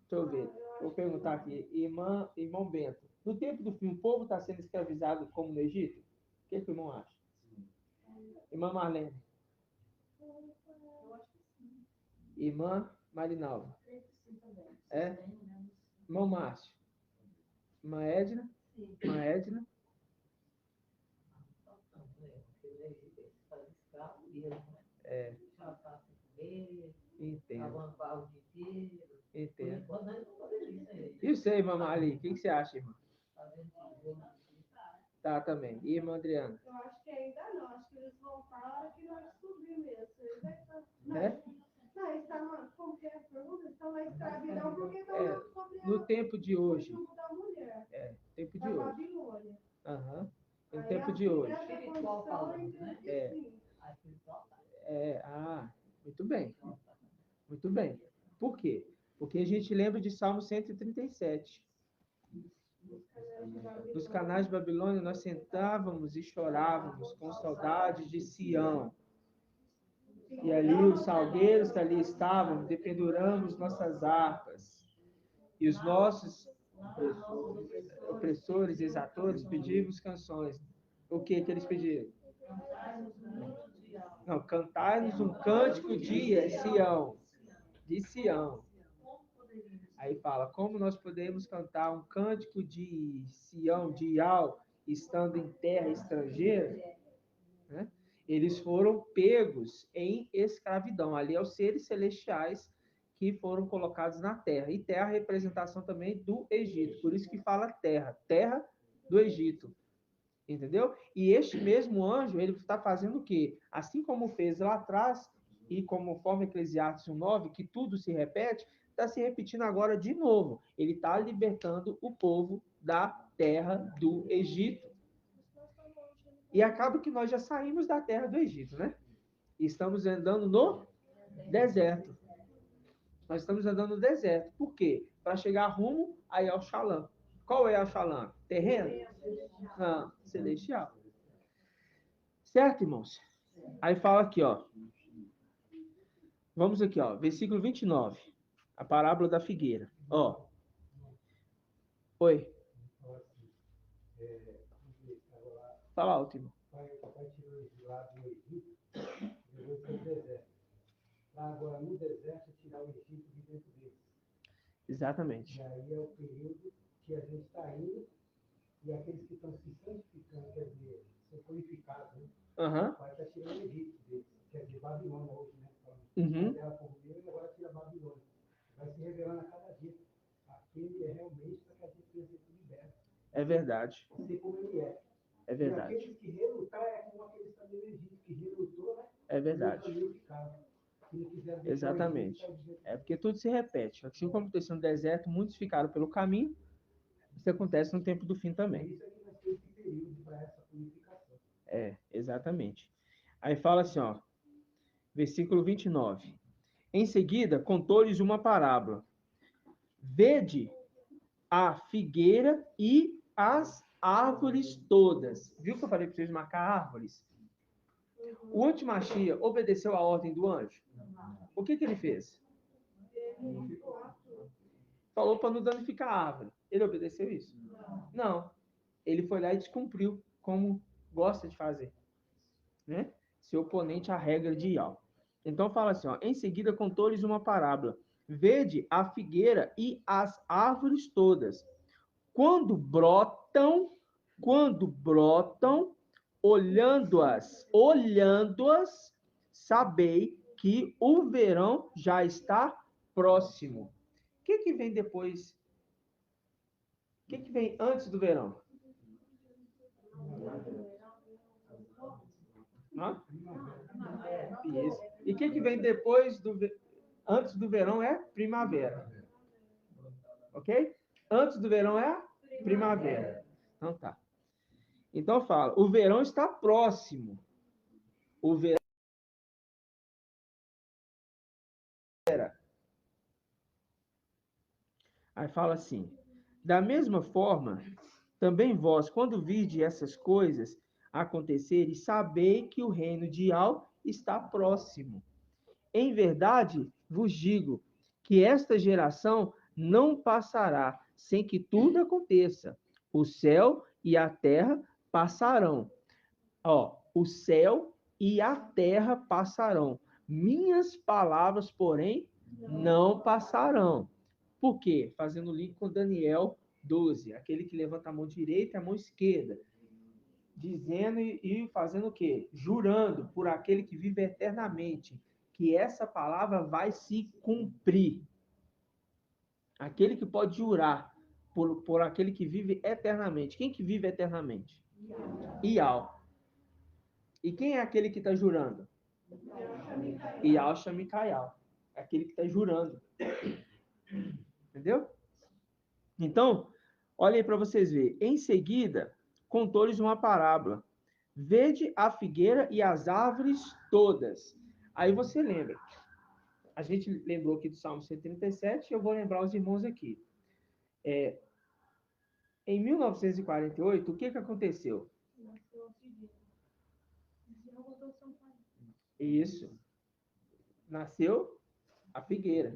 Deixa eu ver. Vou perguntar aqui, irmão Bento. No tempo do fim, o povo está sendo escravizado como no Egito? O que o irmão acha? Irmã Marlene. Irmã Marinalva. É? Irmão Márcio. Irmã Edna. Irmã Edna. É. Entendo. Entendo. E você, irmã Mali? O que você acha, irmã? Tá, também. E irmã Adriana? Eu acho que ainda não. Acho que eles vão para a hora que nós subir mesmo. É? Não, estão, como que é a pergunta? Estão na escravidão porque estão sobre no tempo de hoje. o da mulher. É, tempo de Da hoje. Babilônia. Aham. No Aí, tempo de assim, hoje. essa condição, eu entendo que sim. Muito bem. Muito bem. Por quê? Porque a gente lembra de Salmo 137. Nos canais de Babilônia, nós sentávamos e chorávamos com saudade de Sião. E ali os salgueiros que ali estavam, dependuramos nossas harpas. E os nossos opressores, exatores, pedimos canções. O que eles pediram? Não, cantai-nos um cântico de Sião. De Sião. Aí fala, como nós podemos cantar um cântico de Sião, de Ial, estando em terra estrangeira? Né? Eles foram pegos em escravidão. Ali é os seres celestiais que foram colocados na terra. E terra é a representação também do Egito. Por isso que fala terra. Terra do Egito. Entendeu? E este mesmo anjo, ele está fazendo o quê? Assim como fez lá atrás, e conforme Eclesiastes 1:9, que tudo se repete, está se repetindo agora de novo. Ele está libertando o povo da terra do Egito. E acaba que nós já saímos da terra do Egito, né? E estamos andando no deserto. Nós estamos andando no deserto. Por quê? Para chegar rumo a El Shalom. Qual é El Shalom? Terreno? Não, celestial. Certo, irmãos? Aí fala aqui, ó. Vamos aqui, ó. Versículo 29. A parábola da figueira. Ó. Oi. Fala alto, irmão. Pai tirou eles de lá do Egito, levou para o deserto. Para agora, no deserto, tirar o Egito de dentro deles. Exatamente. E aí é o período que a gente está indo, e aqueles que estão se santificando, quer dizer, são purificados, né? Aham. Vai estar tirando o Egito deles, quer dizer, Babilônia hoje, né? Uhum. Terra por meio, e agora tira Babilônia. Vai se revelando a cada dia. Aquele é realmente para que a gente seja liberto. É verdade. Ser como ele é. É verdade. E aqueles que relutar é como aqueles também no Egito, que relutou, né? É verdade. Exatamente. É porque tudo se repete. Assim como aconteceu no deserto, muitos ficaram pelo caminho. Isso acontece no tempo do fim também. Isso é que nós temos esse período para essa purificação. É, exatamente. Aí fala assim, ó. Versículo 29. Em seguida, contou-lhes uma parábola. Vede a figueira e as árvores todas. Viu que eu falei para vocês marcar árvores? O antimachia obedeceu a ordem do anjo? O que ele fez? Falou para não danificar a árvore. Ele obedeceu isso? Não. Ele foi lá e descumpriu, como gosta de fazer. Né? Seu oponente à regra de Ial. Então fala assim, ó, em seguida contou-lhes uma parábola. Vede a figueira e as árvores todas. Quando brotam, olhando-as, sabei que o verão já está próximo. O que vem depois? O que vem antes do verão? Hã? Isso. E o que vem depois antes do verão é primavera. Ok? Antes do verão é primavera. Então tá. Então fala, o verão está próximo. O verão. Aí fala assim, da mesma forma, Também vós, quando vide essas coisas acontecerem, sabei que o reino de Al está próximo. Em verdade, vos digo que esta geração não passará sem que tudo aconteça. O céu e a terra passarão. Ó, o céu e a terra passarão. Minhas palavras, porém, não passarão. Por quê? Fazendo link com Daniel 12, aquele que levanta a mão direita e a mão esquerda, dizendo e fazendo o quê? Jurando por aquele que vive eternamente, que essa palavra vai se cumprir. Aquele que pode jurar por aquele que vive eternamente. Quem que vive eternamente? Ial. E quem é aquele que está jurando? Ial Shamikayal. É aquele que está jurando. Entendeu? Então, olha aí para vocês verem. Em seguida, contou-lhes uma parábola. Vede a figueira e as árvores todas. Aí você lembra. A gente lembrou aqui do Salmo 137, eu vou lembrar os irmãos aqui. Em 1948, o que aconteceu? Isso. Nasceu a figueira.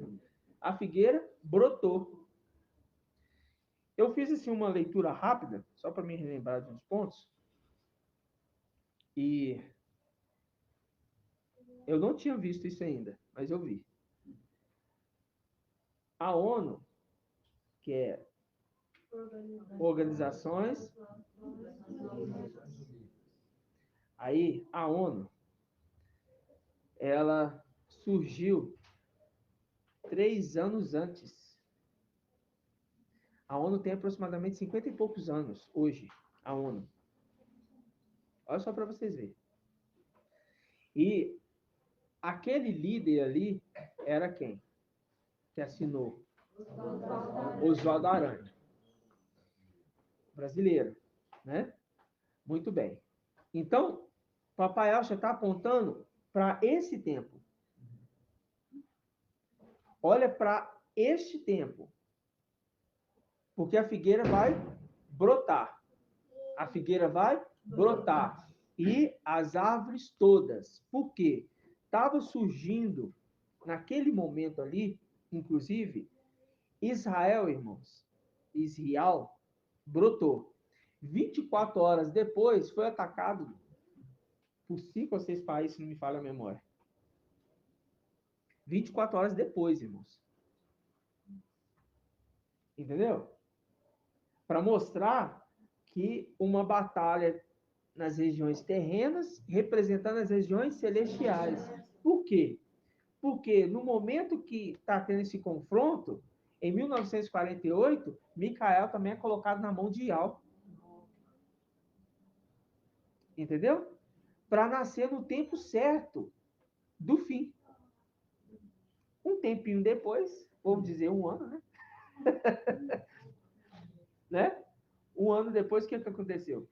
A figueira brotou. Eu fiz assim uma leitura rápida, só para me relembrar de uns pontos. E eu não tinha visto isso ainda, mas eu vi. A ONU, que é organizações. Aí, a ONU, ela surgiu 3 anos antes. A ONU tem aproximadamente 50 e poucos anos hoje, a ONU. Olha só para vocês verem. E aquele líder ali era quem? Que assinou? Oswaldo Aranha. Brasileiro, né? Muito bem. Então, Papai Alcha está apontando para esse tempo. Olha para este tempo. Porque a figueira vai brotar. A figueira vai brotar. E as árvores todas. Por quê? Estava surgindo, naquele momento ali, inclusive, Israel, irmãos. Israel brotou. 24 horas depois, foi atacado por 5 ou 6 países, se não me falha a memória. 24 horas depois, irmãos. Entendeu? Para mostrar que uma batalha nas regiões terrenas, representando as regiões celestiais. Por quê? Porque no momento que está tendo esse confronto, em 1948, Micael também é colocado na mão de Ial. Entendeu? Para nascer no tempo certo do fim. Um tempinho depois, vamos dizer 1 ano, né? Né? 1 ano depois, o que aconteceu?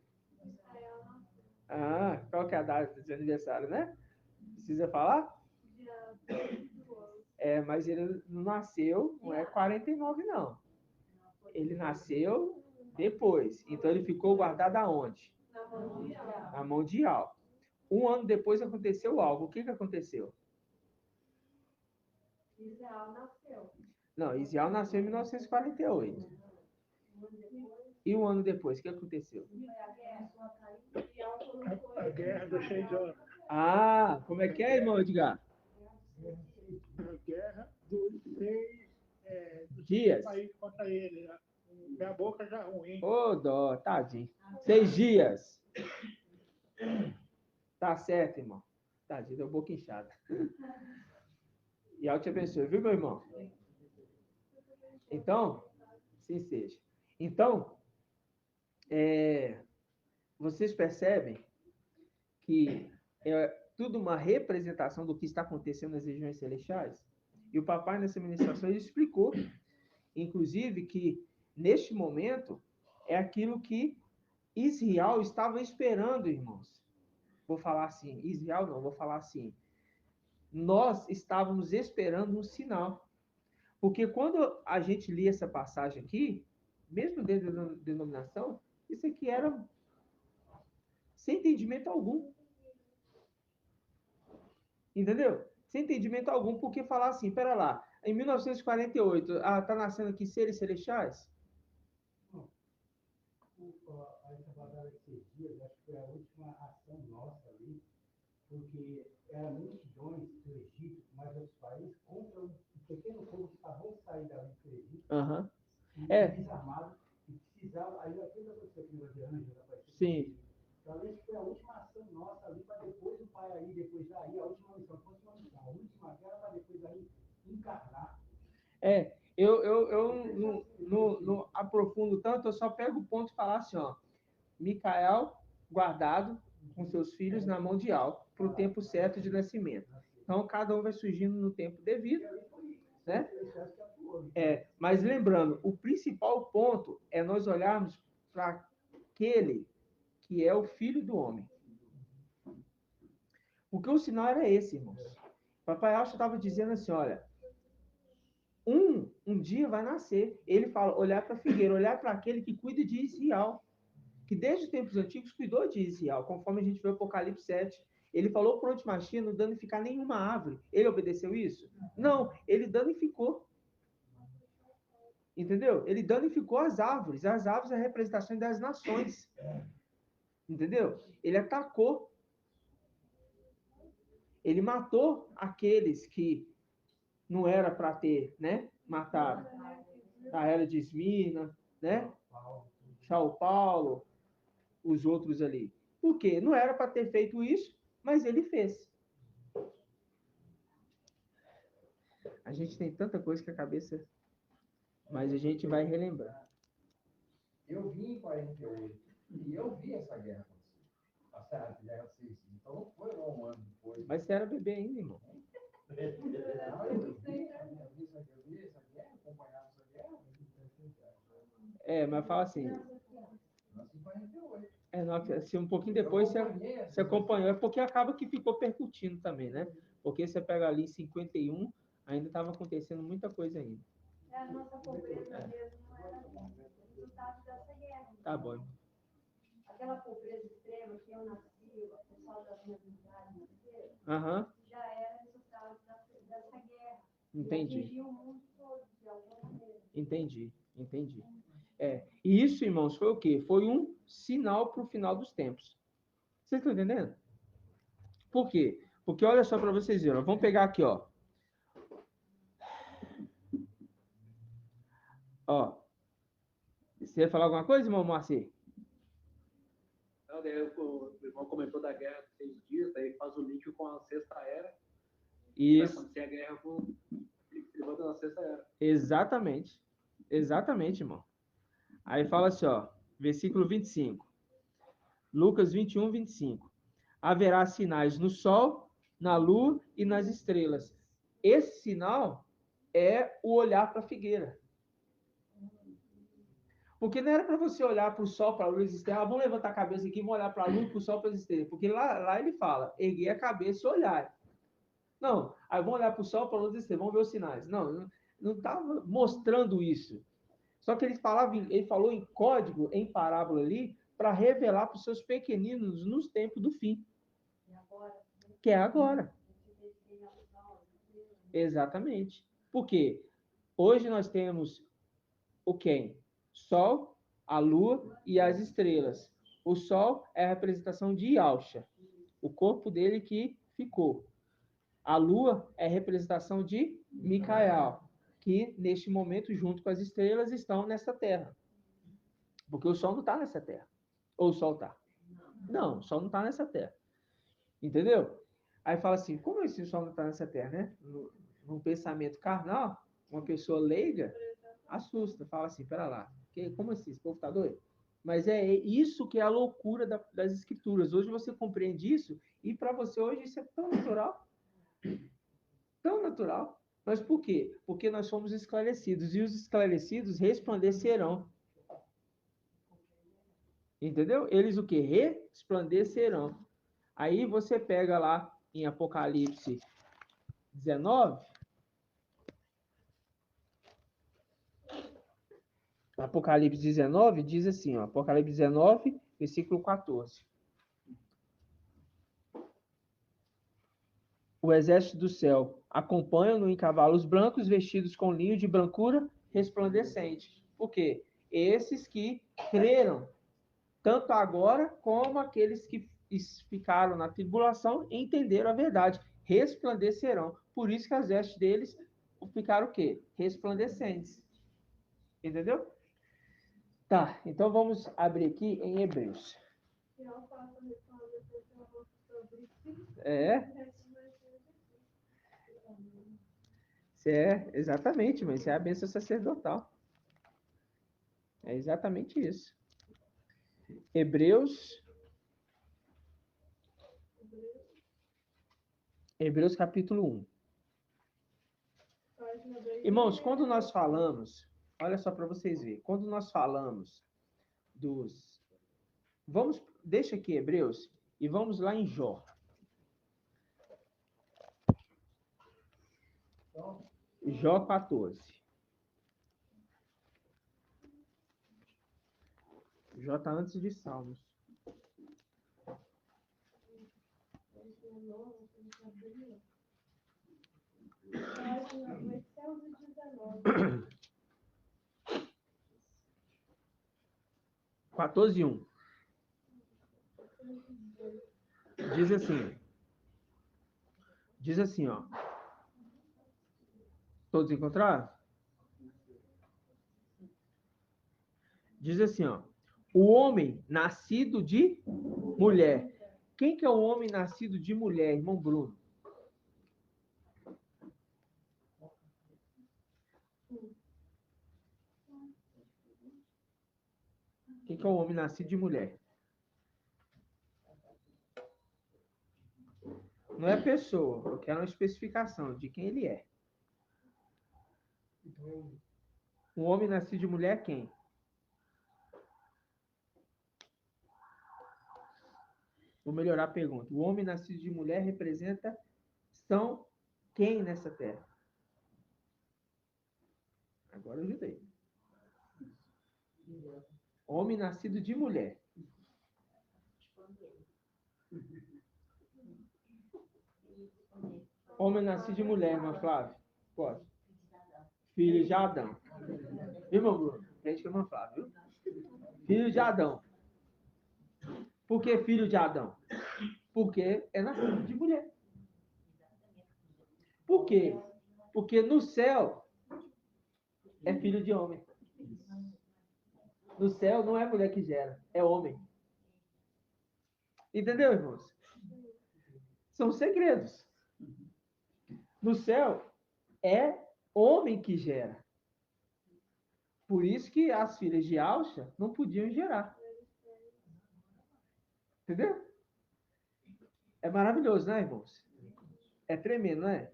Ah, qual que é a data de aniversário, né? Precisa falar? Mas ele não nasceu, não é 49, não. Ele nasceu depois. Então, ele ficou guardado aonde? Na mão de Ial. 1 ano depois aconteceu algo. O que aconteceu? Israel nasceu. Não, Israel nasceu em 1948. E 1 ano depois, o que aconteceu? A guerra dos 6 anos. Ah, como é que é, irmão Edgar? A guerra dos 6 Dias. países contra ele. Minha boca já ruim. Ô, dó, tadinho. 6 dias. Tá certo, irmão. Tadinho, deu boca inchada. E Deus te abençoe, viu, meu irmão? Então, sim seja. Então, vocês percebem que é tudo uma representação do que está acontecendo nas regiões celestiais? E o papai, nessa ministração, ele explicou, inclusive, que neste momento é aquilo que Israel estava esperando, irmãos. Vou falar assim, Israel não, vou falar assim. Nós estávamos esperando um sinal. Porque quando a gente lia essa passagem aqui, mesmo dentro da denominação, Isso aqui era sem entendimento algum. Entendeu? Sem entendimento algum, porque falar assim, pera lá, em 1948, tá nascendo aqui seres celestiais? A gente trabalhava esses dias, acho que foi a última ação nossa ali, porque eram multidões do Egito, mais outros países, contra um pequeno povo que acabou de sair dali do Egito, desarmado, e precisava, aí aquilo aconteceu aqui no Anjo, Sim. Então, a gente foi a última ação nossa ali, para depois o pai aí, depois daí, a última missão, a última guerra, para depois aí encarnar. Eu não aprofundo tanto, eu só pego o ponto e falar assim, ó, Micael guardado com seus filhos na mão de Al, para o tempo certo de nascimento. Então, cada um vai surgindo no tempo devido, né? Mas lembrando, o principal ponto é nós olharmos para aquele que é o Filho do Homem. Porque o sinal era esse, irmãos. Papai Alcho estava dizendo assim, olha, um dia vai nascer. Ele fala, olhar para a figueira, olhar para aquele que cuida de Israel, que desde os tempos antigos cuidou de Israel, conforme a gente vê o Apocalipse 7. Ele falou para o antimachia não danificar nenhuma árvore. Ele obedeceu isso? Não, ele danificou. Entendeu? Ele danificou as árvores. As árvores é a representação das nações. Entendeu? Ele atacou. Ele matou aqueles que não era para ter, né? Matado. A Era de Esmirna, né? São Paulo, os outros ali. Por quê? Não era para ter feito isso, mas ele fez. A gente tem tanta coisa que a cabeça... Mas a gente vai relembrar. Eu vim em 48 e eu vi essa guerra acontecer. A guerra civil. Então não foi um ano depois. Mas você era bebê ainda, irmão. Não, eu vi essa guerra, acompanhava essa guerra. Mas fala assim... Nasci em 48. Se um pouquinho depois você acompanhou, é porque acaba que ficou percutindo também, né? Porque você pega ali em 51, ainda estava acontecendo muita coisa ainda. A nossa pobreza mesmo não era resultado dessa guerra. Tá bom. Aquela pobreza extrema que eu nasci, o pessoal das minhas unidades Aham. já era resultado dessa guerra. Entendi. E atingiu o mundo todo, de alguma maneira. Entendi. E isso, irmãos, foi o quê? Foi um sinal para o final dos tempos. Vocês estão entendendo? Por quê? Porque olha só para vocês verem. Vamos pegar aqui, ó. Você ia falar alguma coisa, irmão Moacir? Não, o irmão comentou da guerra de 6 dias, daí faz o link com a sexta era. Isso. Vai acontecer a guerra com levanta na sexta era. Exatamente, irmão. Aí fala assim, ó, versículo 25. Lucas 21, 25. Haverá sinais no sol, na lua e nas estrelas. Esse sinal é o olhar para a figueira. Porque não era para você olhar para o sol, para a lua e as estrelas. Vamos levantar a cabeça aqui, vamos olhar para a lua, para o sol, para as estrelas. Porque lá ele fala, erguer a cabeça e olhar. Não, aí vamos olhar para o sol, para a lua e as estrelas, vamos ver os sinais. Não estava mostrando isso. Só que ele falou em código, em parábola ali, para revelar para os seus pequeninos nos tempos do fim. Que é agora. Exatamente. Por quê? Hoje nós temos o quem? Sol, a lua e as estrelas. O sol é a representação de Yalcha, o corpo dele que ficou. A lua é a representação de Micael, que neste momento, junto com as estrelas, estão nessa terra. Porque o sol não está nessa terra. Ou o sol está? Não, o sol não está nessa terra. Entendeu? Aí fala assim, como assim o sol não está nessa terra, né? Num pensamento carnal, uma pessoa leiga assusta, fala assim, pera lá, como assim? Esse povo está doido? Mas é isso que é a loucura das escrituras. Hoje você compreende isso, e para você hoje isso é tão natural. Tão natural. Mas por quê? Porque nós somos esclarecidos, e os esclarecidos resplandecerão. Entendeu? Eles o quê? Resplandecerão. Aí você pega lá em Apocalipse 19. Apocalipse 19 diz assim, ó, Apocalipse 19, versículo 14. O exército do céu acompanha-no em cavalos brancos, vestidos com linho de brancura resplandecente. Por quê? Esses que creram, tanto agora como aqueles que ficaram na tribulação e entenderam a verdade, resplandecerão. Por isso que as vestes deles ficaram o quê? Resplandecentes. Entendeu? Tá, então vamos abrir aqui em Hebreus. Exatamente, mas isso é a bênção sacerdotal. É exatamente isso. Hebreus capítulo 1. Irmãos, quando nós falamos, olha só para vocês verem, quando nós falamos deixa aqui Hebreus e vamos lá em Jó. Jó 14. Jó está antes de Salmos. Página 14:1. Diz assim, ó. Todos encontraram? Diz assim, ó. O homem nascido de mulher. Quem que é o homem nascido de mulher, irmão Bruno? Quem que é o homem nascido de mulher? Não é pessoa, eu quero uma especificação de quem ele é. Um homem nascido de mulher é quem? Vou melhorar a pergunta. O homem nascido de mulher são quem nessa terra? Agora eu ajudei. Homem nascido de mulher. Homem nascido de mulher, irmã Flávia. Pode. Filho de Adão. Viu, meu Bruno? Frente com a irmã Flávia, viu? Filho de Adão. Por que filho de Adão? Porque é nascido de mulher. Por quê? Porque no céu é filho de homem. No céu não é mulher que gera, é homem. Entendeu, irmãos? São segredos. No céu é homem que gera. Por isso que as filhas de Alxa não podiam gerar. Entendeu? É maravilhoso, né, irmãos? É tremendo, não é?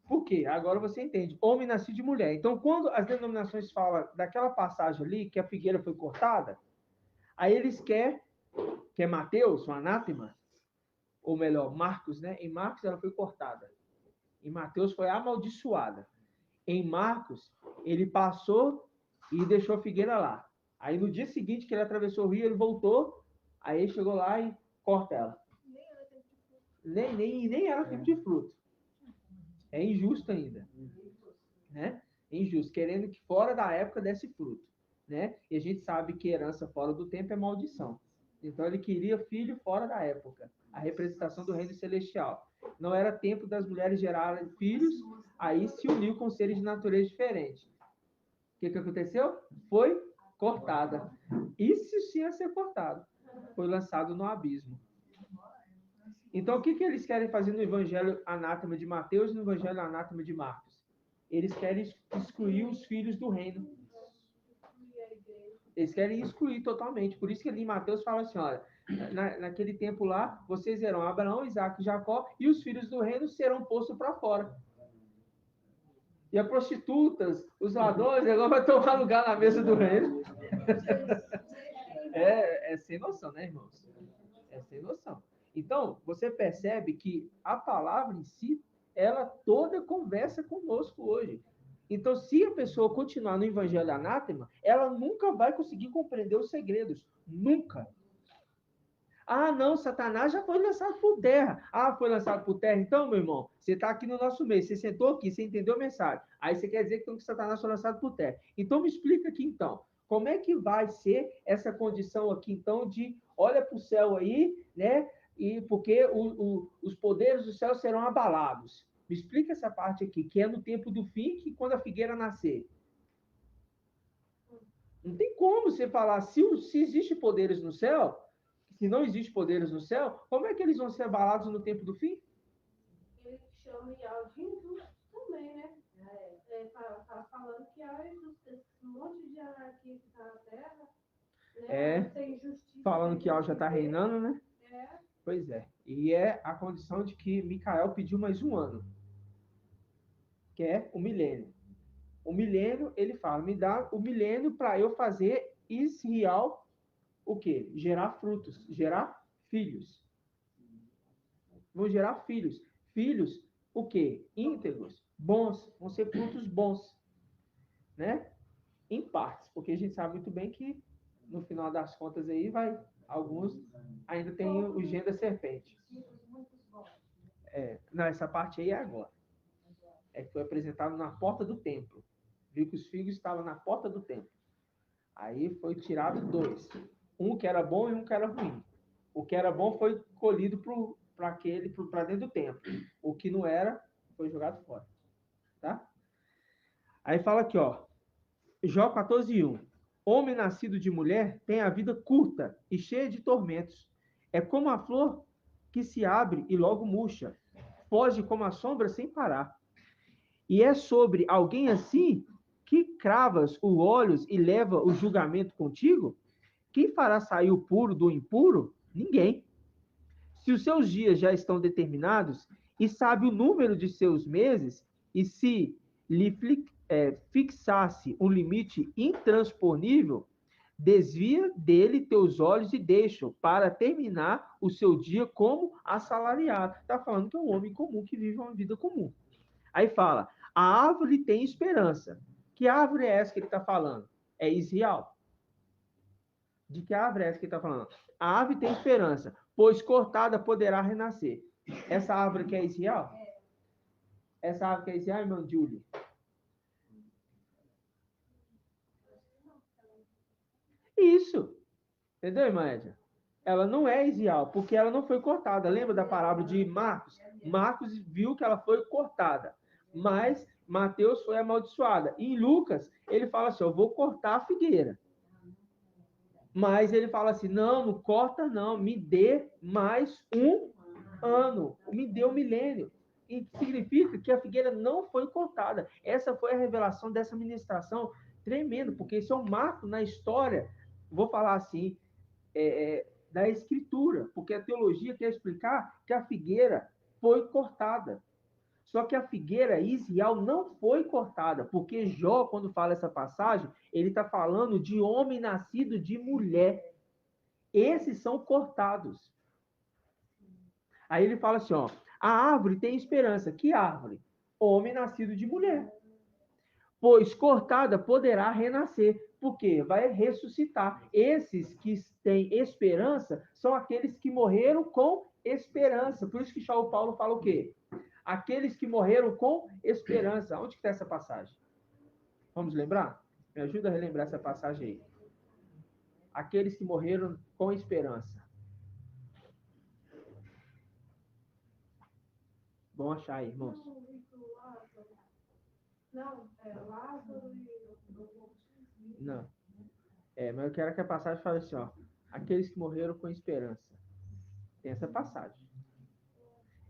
Por quê? Agora você entende. Homem nascido de mulher. Então, quando as denominações falam daquela passagem ali, que a figueira foi cortada, aí eles querem, que é Mateus, o anátema, ou melhor, Marcos, né? Em Marcos ela foi cortada. Em Mateus foi amaldiçoada. Em Marcos, ele passou e deixou a figueira lá. Aí no dia seguinte que ele atravessou o rio, ele voltou, aí ele chegou lá e corta ela. Nem era tempo de fruto. É injusto ainda. Né? É injusto, querendo que fora da época desse fruto. Né? E a gente sabe que herança fora do tempo é maldição. Então ele queria filho fora da época. A representação do reino celestial. Não era tempo das mulheres gerarem filhos, aí se uniu com seres de natureza diferente. O que aconteceu? Foi cortada. Isso sim ia ser cortado. Foi lançado no abismo. Então, o que eles querem fazer no Evangelho Anátema de Mateus e no Evangelho Anátema de Marcos? Eles querem excluir os filhos do reino. Eles querem excluir totalmente. Por isso que ali em Mateus fala assim, olha, naquele tempo lá, vocês eram Abraão, Isaac e Jacó, e os filhos do reino serão postos para fora. E as prostitutas, os ladrões, agora vai tomar lugar na mesa do reino. É sem noção, né, irmãos? É sem noção. Então, você percebe que a palavra em si, ela toda conversa conosco hoje. Então, se a pessoa continuar no evangelho anátema, ela nunca vai conseguir compreender os segredos. Nunca. Ah, não, Satanás já foi lançado por terra. Ah, foi lançado por terra? Então, meu irmão, você está aqui no nosso meio, você sentou aqui, você entendeu a mensagem. Aí você quer dizer que Satanás foi lançado por terra. Então, me explica aqui, então. Como é que vai ser essa condição aqui, então, de olha para o céu aí, né? E porque os poderes do céu serão abalados. Me explica essa parte aqui, que é no tempo do fim, que quando a figueira nascer. Não tem como você falar, se existe poderes no céu, se não existe poderes no céu, como é que eles vão ser abalados no tempo do fim? Ele chama Yah de injusto também, né? Tá falando que há esse monte de anarquia que está na Terra, né? Tem injustiça. Falando que Yah já está reinando, né? É. Pois é. E é a condição de que Micael pediu mais um ano, que é o milênio. O milênio, ele fala, me dá o milênio para eu fazer Israel, o quê? Gerar frutos, gerar filhos. Vão gerar filhos. Filhos, o quê? Íntegros, bons, vão ser frutos bons, né? Em partes, porque a gente sabe muito bem que no final das contas aí alguns ainda tem o gene da serpente. Não, essa parte aí é agora. Foi apresentado na porta do templo. Viu que os figos estavam na porta do templo. Aí foi tirado 2. Um que era bom e um que era ruim. O que era bom foi colhido para dentro do templo. O que não era, foi jogado fora. Tá? Aí fala aqui, ó. Jó 14:1. Homem nascido de mulher tem a vida curta e cheia de tormentos. É como a flor que se abre e logo murcha. Foge como a sombra sem parar. E é sobre alguém assim que cravas os olhos e leva o julgamento contigo? Quem fará sair o puro do impuro? Ninguém. Se os seus dias já estão determinados e sabe o número de seus meses, e se lhe fixasse um limite intransponível, desvia dele teus olhos e deixa para terminar o seu dia como assalariado. Está falando que é um homem comum que vive uma vida comum. Aí fala, a árvore tem esperança. Que árvore é essa que ele está falando? É Israel. De que árvore é essa que ele está falando? A árvore tem esperança, pois cortada poderá renascer. Essa árvore que é Israel? Essa árvore que é Israel, irmão Júlio? Isso. Entendeu, irmã Edna? Ela não é Israel, porque ela não foi cortada. Lembra da parábola de Marcos? Marcos viu que ela foi cortada, mas Mateus foi amaldiçoada. E em Lucas, ele fala assim, eu vou cortar a figueira. Mas ele fala assim, não corta não, me dê mais um ano, me dê um milênio. E significa que a figueira não foi cortada. Essa foi a revelação dessa ministração tremenda, porque isso é um marco na história, vou falar assim, da escritura, porque a teologia quer explicar que a figueira foi cortada. Só que a figueira Israel não foi cortada, porque Jó, quando fala essa passagem, ele está falando de homem nascido de mulher. Esses são cortados. Aí ele fala assim, ó, a árvore tem esperança. Que árvore? Homem nascido de mulher. Pois cortada poderá renascer. Por quê? Vai ressuscitar. Esses que têm esperança são aqueles que morreram com esperança. Por isso que Paulo fala o quê? Aqueles que morreram com esperança. Onde está essa passagem? Vamos lembrar? Me ajuda a relembrar essa passagem aí. Aqueles que morreram com esperança. Vão achar aí, irmãos. Não, Lázaro e... Não. Mas eu quero que a passagem fale assim, ó. Aqueles que morreram com esperança. Tem essa passagem.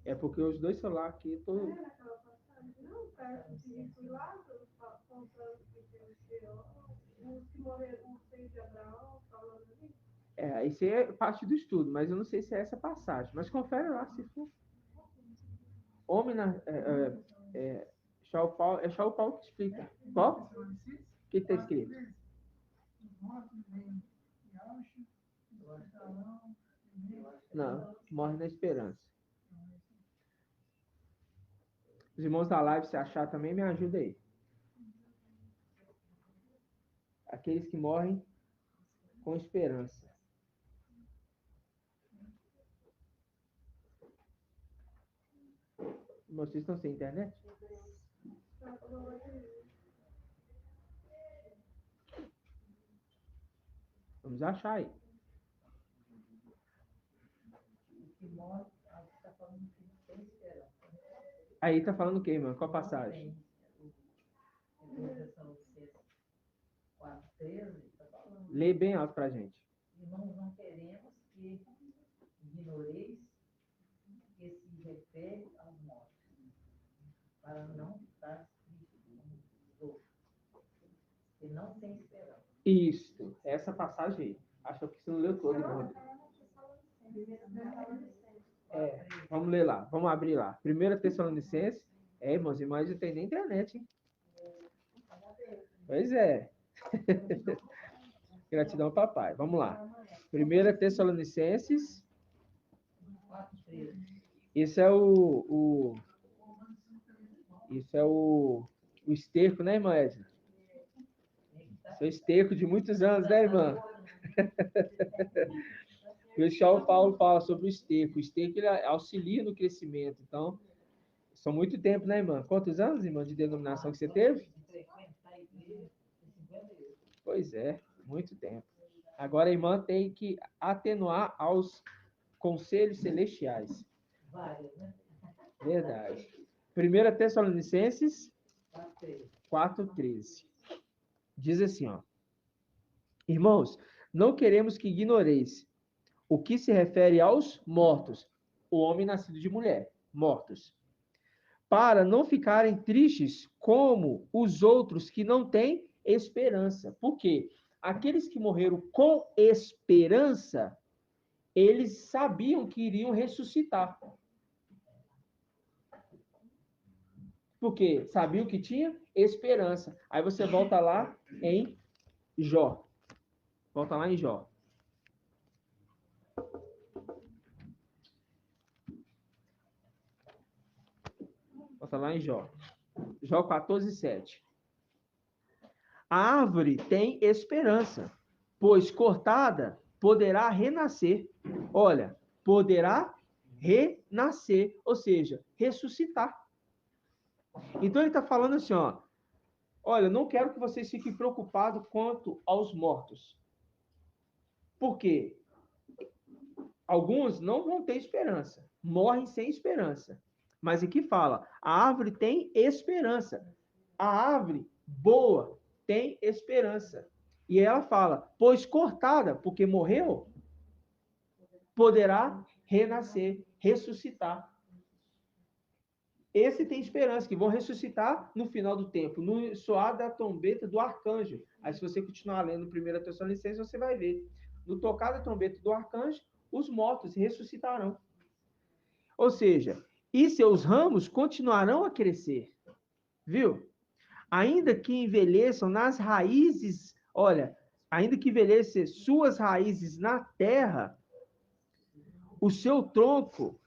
É porque os dois celulares aqui... Não, perto de Lázaro, contando que os que morreram, os filhos de Abraão, falando ali. Isso é parte do estudo, mas eu não sei se é essa passagem. Mas confere lá, se for. Homem na... Shaul Paulo que explica. Qual? O que está escrito? Não, morre na esperança. Os irmãos da live, se achar também, me ajuda aí. aqueles que morrem com esperança. Vocês estão sem internet? Vamos achar aí. Aí tá falando o quê, irmão? Qual a passagem? Lê bem alto pra gente. Irmãos, não queremos que ignoreis que se refere aos mortos, para não ficar tristes, que não tem esperança. Isso, essa passagem aí. Acho que você não leu todo, irmão. Vamos ler lá, vamos abrir lá. 1 Tessalonicenses. Irmãos, irmãs, não tem nem internet, hein? Pois é. Gratidão, papai. Vamos lá. 1 Tessalonicenses. Isso é isso é o esterco, né, irmã Edna? Isso é o esterco de muitos anos, né, irmã? O Michel Paulo fala sobre o esterco. O esterco ele auxilia no crescimento. Então, são muito tempo, né, irmã? Quantos anos, irmã, de denominação que você teve? Pois é, muito tempo. Agora a irmã tem que atenuar aos conselhos celestiais. Verdade. 1 Tessalonicenses 4:13. Diz assim, ó. Irmãos, não queremos que ignoreis o que se refere aos mortos, o homem nascido de mulher, mortos, para não ficarem tristes como os outros que não têm esperança. Por quê? Aqueles que morreram com esperança, eles sabiam que iriam ressuscitar. Porque sabiam que tinha esperança. Aí você volta lá em Jó. Volta lá em Jó. Volta lá em Jó. Jó 14:7. A árvore tem esperança, pois cortada poderá renascer. Olha, poderá renascer, ou seja, ressuscitar. Então ele está falando assim, ó. Olha, não quero que vocês fiquem preocupados quanto aos mortos. Por quê? Alguns não vão ter esperança, morrem sem esperança. Mas aqui fala, a árvore tem esperança. A árvore boa tem esperança. E ela fala, pois cortada, porque morreu, poderá renascer, ressuscitar. Esse tem esperança, que vão ressuscitar no final do tempo, no soar da trombeta do arcanjo. Aí se você continuar lendo 1 Tessalonicenses, você vai ver. No tocar da trombeta do arcanjo, os mortos ressuscitarão. Ou seja, e seus ramos continuarão a crescer. Viu? Ainda que envelheçam nas raízes, olha, ainda que envelheçam suas raízes na terra, o seu tronco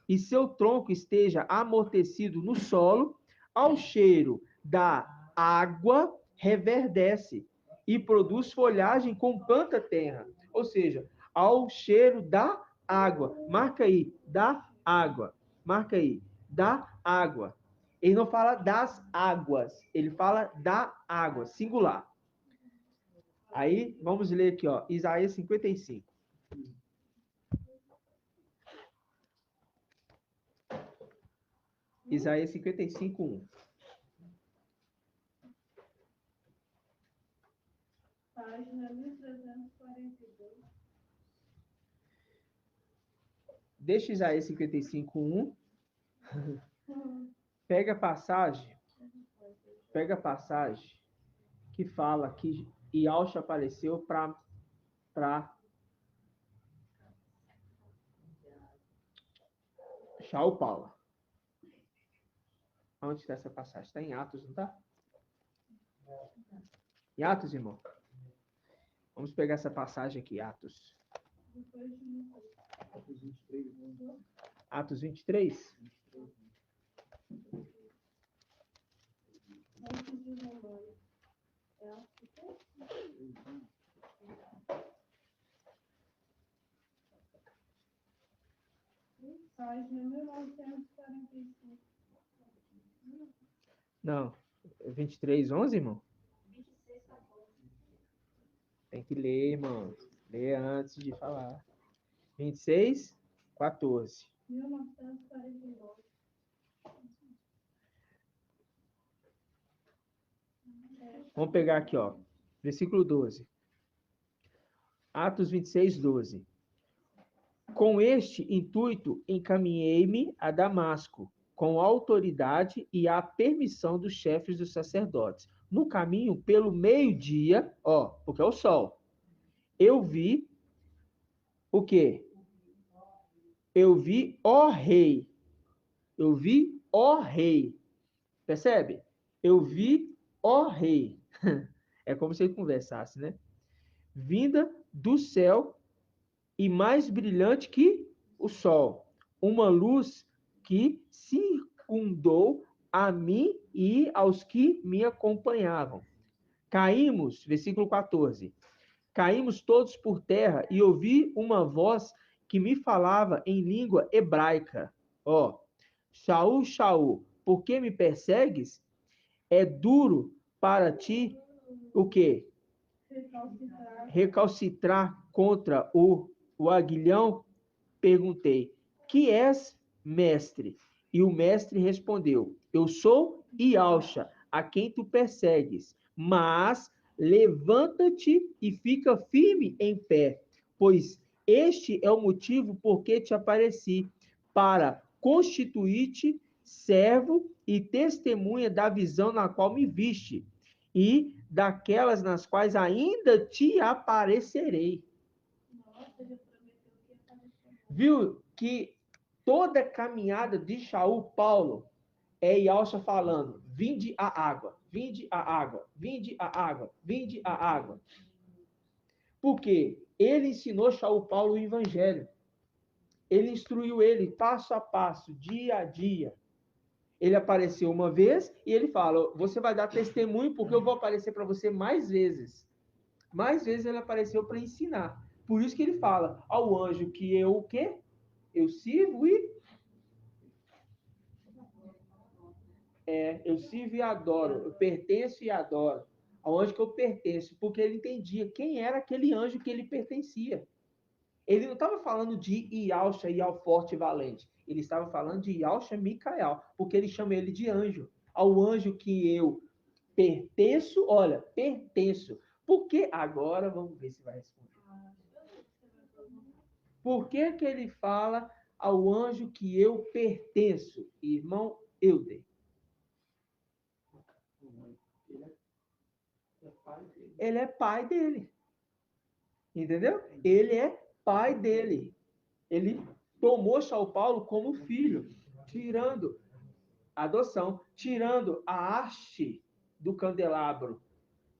esteja amortecido no solo, ao cheiro da água reverdece e produz folhagem com planta terra. Ou seja, ao cheiro da água. Marca aí, da água. Marca aí, da água. Ele não fala das águas, ele fala da água, singular. Aí, vamos ler aqui, ó, Isaías 55. Isaías 55:1. Página 1342. Deixa Isaías 55:1. Pega a passagem que fala que Yahshua apareceu para Shaul Paulo. Onde está essa passagem? Está em Atos, não está? Em Atos, irmão? Vamos pegar essa passagem aqui, Atos. Atos 23? Antes de Romano. É Atos 23? Página 1945. Não. 23:11, irmão? 26, 14. Tem que ler, irmão. Lê antes de falar. 26:14. 1949. Vamos pegar aqui, ó. Versículo 12. Atos 26:12. Com este intuito encaminhei-me a Damasco, com a autoridade e a permissão dos chefes dos sacerdotes. No caminho, pelo meio-dia, ó, porque é o sol, eu vi o quê? Eu vi, ó rei. Eu vi, ó rei. Percebe? Eu vi, ó rei. É como se ele conversasse, né? Vinda do céu e mais brilhante que o sol. Uma luz que circundou a mim e aos que me acompanhavam. Caímos, versículo 14. Caímos todos por terra e ouvi uma voz que me falava em língua hebraica. Ó, Shaul, Shaul, por que me persegues? É duro para ti o quê? Recalcitrar contra o aguilhão? Perguntei, que és, mestre? E o mestre respondeu, eu sou Ialcha, a quem tu persegues, mas levanta-te e fica firme em pé, pois este é o motivo por que te apareci, para constituir-te servo e testemunha da visão na qual me viste, e daquelas nas quais ainda te aparecerei. Viu que toda caminhada de Shaul Paulo é Ialcha falando, vinde a água, vinde a água, vinde a água, vinde a água. Porque ele ensinou Shaul Paulo o evangelho. Ele instruiu ele passo a passo, dia a dia. Ele apareceu uma vez e ele fala, você vai dar testemunho porque eu vou aparecer para você mais vezes. Mais vezes ele apareceu para ensinar. Por isso que ele fala ao anjo que eu o quê? Eu sirvo e... eu sirvo e adoro. Eu pertenço e adoro. Ao anjo que eu pertenço. Porque ele entendia quem era aquele anjo que ele pertencia. Ele não estava falando de Ialcha, Ial forte e valente. Ele estava falando de Ialcha Micael. Porque ele chama ele de anjo. Ao anjo que eu pertenço, olha, pertenço. Por que? Agora vamos ver se vai responder. Por que que ele fala ao anjo que eu pertenço? Irmão Euder. Ele é pai dele. Entendeu? Ele é pai dele. Ele tomou Shaul Paulo como filho, tirando a adoção, tirando a haste do candelabro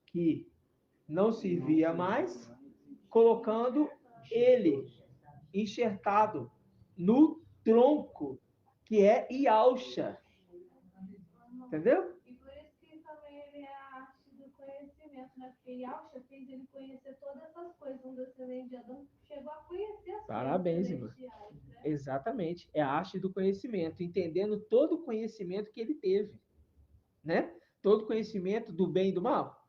que não servia mais, colocando ele enxertado no tronco, que é Ialcha. Entendeu? E por isso que também ele é a arte do conhecimento, né? Porque Ialcha fez ele conhecer todas essas coisas. Um descendente de Adão chegou a conhecer as Parabéns, coisas irmã. celestiais, né? Exatamente. É a arte do conhecimento, entendendo todo o conhecimento que ele teve. Né? Todo o conhecimento do bem e do mal?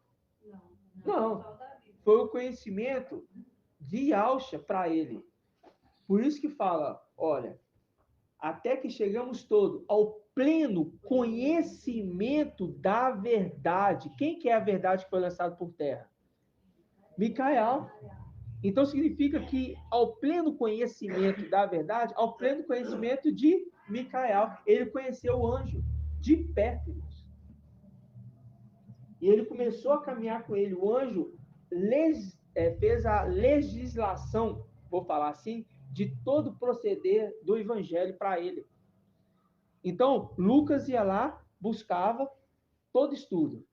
Não. Só da vida. Foi o conhecimento de Ialcha para ele. Por isso que fala, olha, até que chegamos todos ao pleno conhecimento da verdade. Quem que é a verdade que foi lançada por terra? Micael. Então significa que ao pleno conhecimento da verdade, ao pleno conhecimento de Micael, ele conheceu o anjo de perto. E ele começou a caminhar com ele. O anjo fez a legislação, vou falar assim, de todo o proceder do evangelho para ele. Então, Lucas ia lá, buscava todo estudo.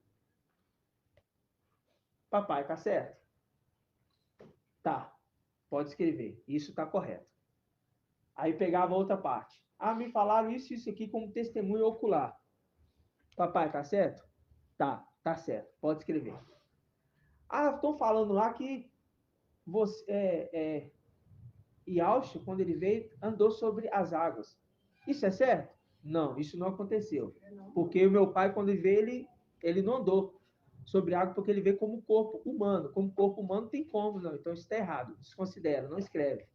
Papai, tá certo? Tá, pode escrever. Isso tá correto. Aí pegava outra parte. Ah, me falaram isso e isso aqui como testemunho ocular. Papai, tá certo? Tá certo. Pode escrever. Ah, estão falando lá que você, Yaush, quando ele veio, andou sobre as águas. Isso é certo? Não, isso não aconteceu. Porque o meu pai, quando ele veio, ele não andou sobre água, porque ele veio como corpo humano. Como corpo humano não tem como, não. Então isso está errado. Desconsidera, não escreve.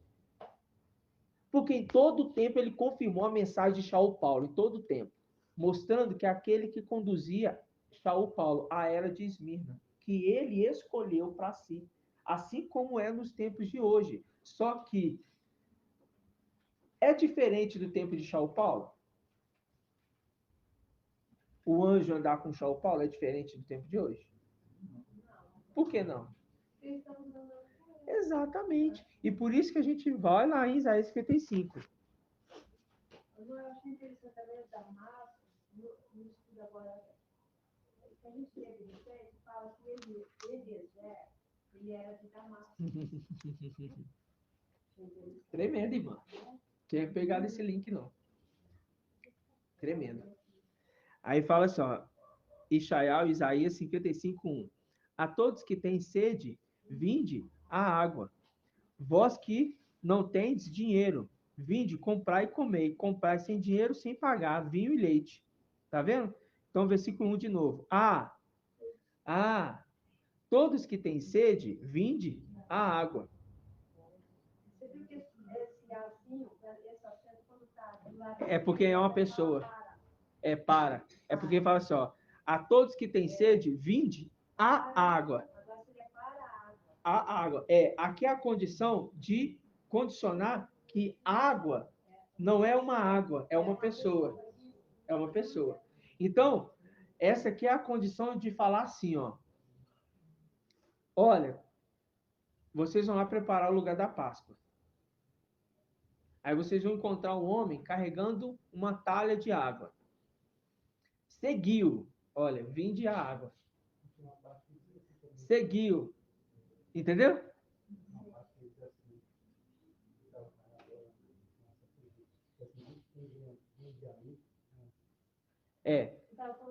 Porque em todo o tempo ele confirmou a mensagem de Shaul Paulo, em todo o tempo. Mostrando que aquele que conduzia Shaul Paulo à era de Esmirna, que ele escolheu para si. Assim como é nos tempos de hoje. Só que é diferente do tempo de Shaul Paulo? O anjo andar com Shaul Paulo é diferente do tempo de hoje? Por que não? Exatamente. E por isso que a gente vai lá em Isaías 55. Eu acho interessante também Damasco, no estudo agora, que a gente teve recente, fala que Eliezer, ele era de Damasco. Tremendo, irmã. Tinha pegado esse link, não. Tremendo. Aí fala assim, ó, Isaías 55:1. A todos que têm sede, vinde a água. Vós que não tendes dinheiro, vinde, comprai e comei. Comprai sem dinheiro, sem pagar, vinho e leite. Tá vendo? Então, versículo 1 de novo. Todos que têm sede, vinde a água. Você viu que esse assim, esse acento, quando está do lado... É porque é uma pessoa. É para. É porque fala assim, ó. A todos que têm sede, vinde a água. Agora seria para a água. A água. Aqui é a condição de condicionar que água não é uma água, é uma pessoa. É uma pessoa. Então, essa aqui é a condição de falar assim, ó. Olha, vocês vão lá preparar o lugar da Páscoa. Aí vocês vão encontrar um homem carregando uma talha de água. Seguiu. Olha, vinde a água. Seguiu. Entendeu?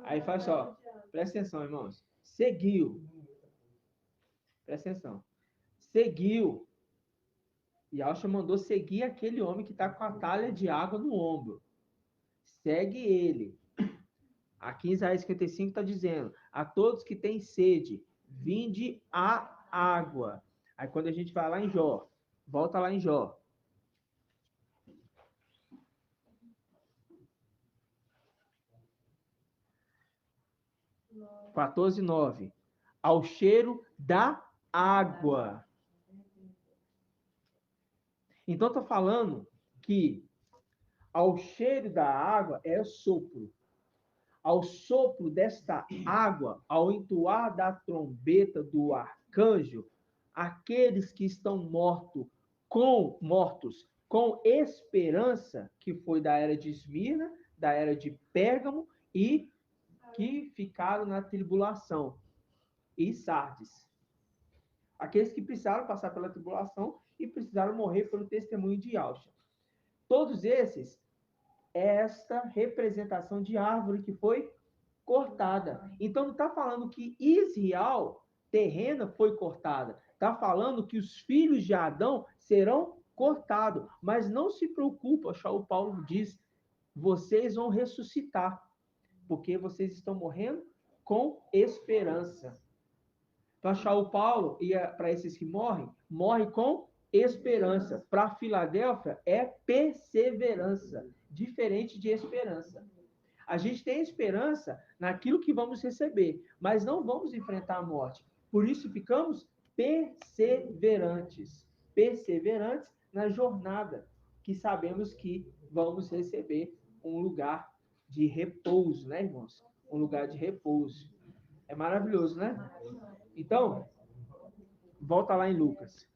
Aí faz só. Presta atenção, irmãos. Seguiu. Presta atenção. Seguiu. E Alcha mandou seguir aquele homem que está com a talha de água no ombro. Segue ele. Aqui em Isaías 55 está dizendo: a todos que têm sede, vinde a água. Aí quando a gente vai lá em Jó, volta lá em Jó. No 14:9. Ao cheiro da água. Então está falando que ao cheiro da água é sopro. Ao sopro desta água, ao entoar da trombeta do arcanjo, aqueles que estão mortos com esperança, que foi da era de Esmirna, da era de Pérgamo e que ficaram na tribulação, e Sardes. Aqueles que precisaram passar pela tribulação e precisaram morrer pelo testemunho de Yaucha. Todos esses, esta representação de árvore que foi cortada. Então não está falando que Israel terrena foi cortada. Está falando que os filhos de Adão serão cortados. Mas não se preocupa, o Paulo diz, vocês vão ressuscitar, porque vocês estão morrendo com esperança. Para Shaul Paulo e para esses que morrem, morre com esperança. Para Filadélfia é perseverança, diferente de esperança. A gente tem esperança naquilo que vamos receber, mas não vamos enfrentar a morte. Por isso ficamos perseverantes. Perseverantes na jornada, que sabemos que vamos receber um lugar de repouso, né, irmãos? Um lugar de repouso. É maravilhoso, né? Então, volta lá em Lucas.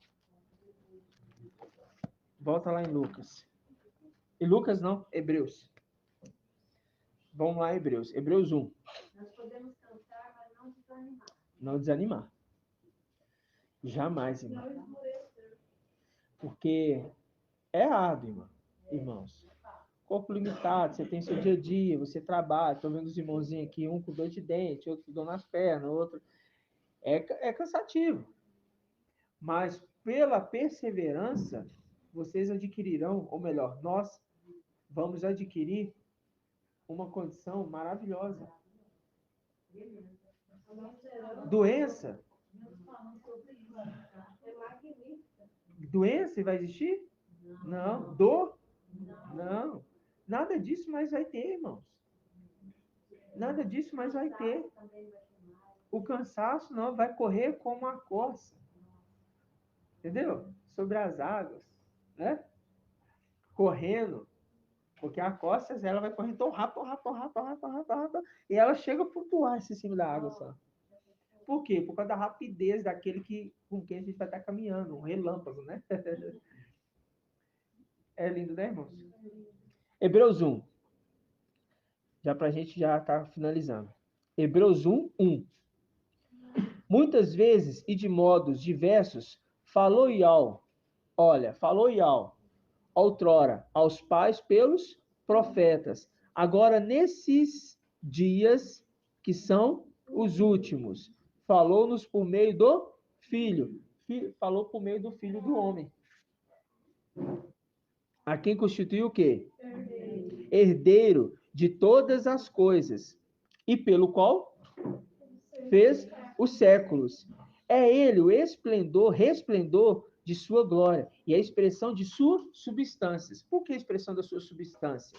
Volta lá em Lucas. E Lucas não, Hebreus. Vamos lá, Hebreus. Hebreus 1. Nós podemos cansar, mas não desanimar. Não desanimar. Jamais, irmão. Porque é árduo, irmãos. Corpo limitado, você tem seu dia a dia, você trabalha. Estou vendo os irmãozinhos aqui, um com dor de dente, outro com dor nas pernas, outro... É cansativo. Mas pela perseverança, vocês adquirirão, ou melhor, nós vamos adquirir uma condição maravilhosa. Doença? Doença vai existir? Não. Dor? Não. Nada disso mais vai ter, irmãos. Nada disso mais vai ter. O cansaço não vai correr como a corça. Entendeu? Sobre as águas, né? Correndo. Porque a corça, ela vai correndo tão rápido, e ela chega a flutuar em cima da água só. Por quê? Por causa da rapidez daquele com quem a gente vai estar caminhando, um relâmpago, né? É lindo, né, irmãos? Hebreus 1. Já para a gente já estar finalizando. Hebreus 1, 1. Muitas vezes e de modos diversos, falou outrora aos pais pelos profetas. Agora, nesses dias que são os últimos, falou-nos por meio do Filho. Falou por meio do Filho do homem. A quem constituiu o quê? Herdeiro de todas as coisas. E pelo qual fez os séculos. É ele o resplendor de sua glória e a expressão de suas substâncias. Por que a expressão da sua substância?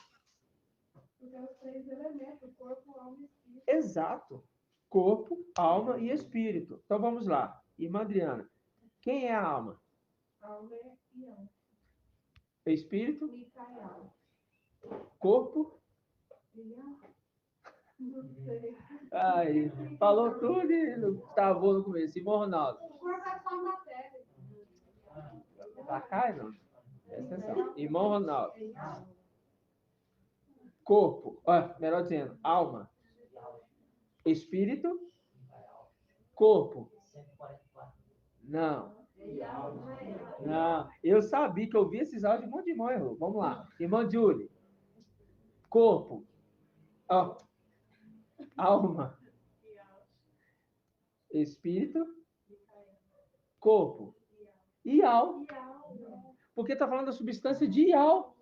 Porque os 3 elementos, corpo, alma e espírito. Exato. Corpo, alma e espírito. Então vamos lá. Irmã Adriana, quem é a alma? Alma é Ião. Espírito? Micael. Corpo? Ião. Não sei. Aí, falou tudo e travou no começo. Irmão Ronaldo. O corpo é só matéria. Pra cá, não? Presta atenção. Irmão Ronaldo. Corpo. Melhor dizendo, alma. Espírito. Corpo. Não. Não. Eu sabia que eu vi esses áudios de um monte de irmão errou. Vamos lá. Irmão Júlio. Corpo. Alma. Espírito. Corpo. Ial. Porque está falando da substância de Ial.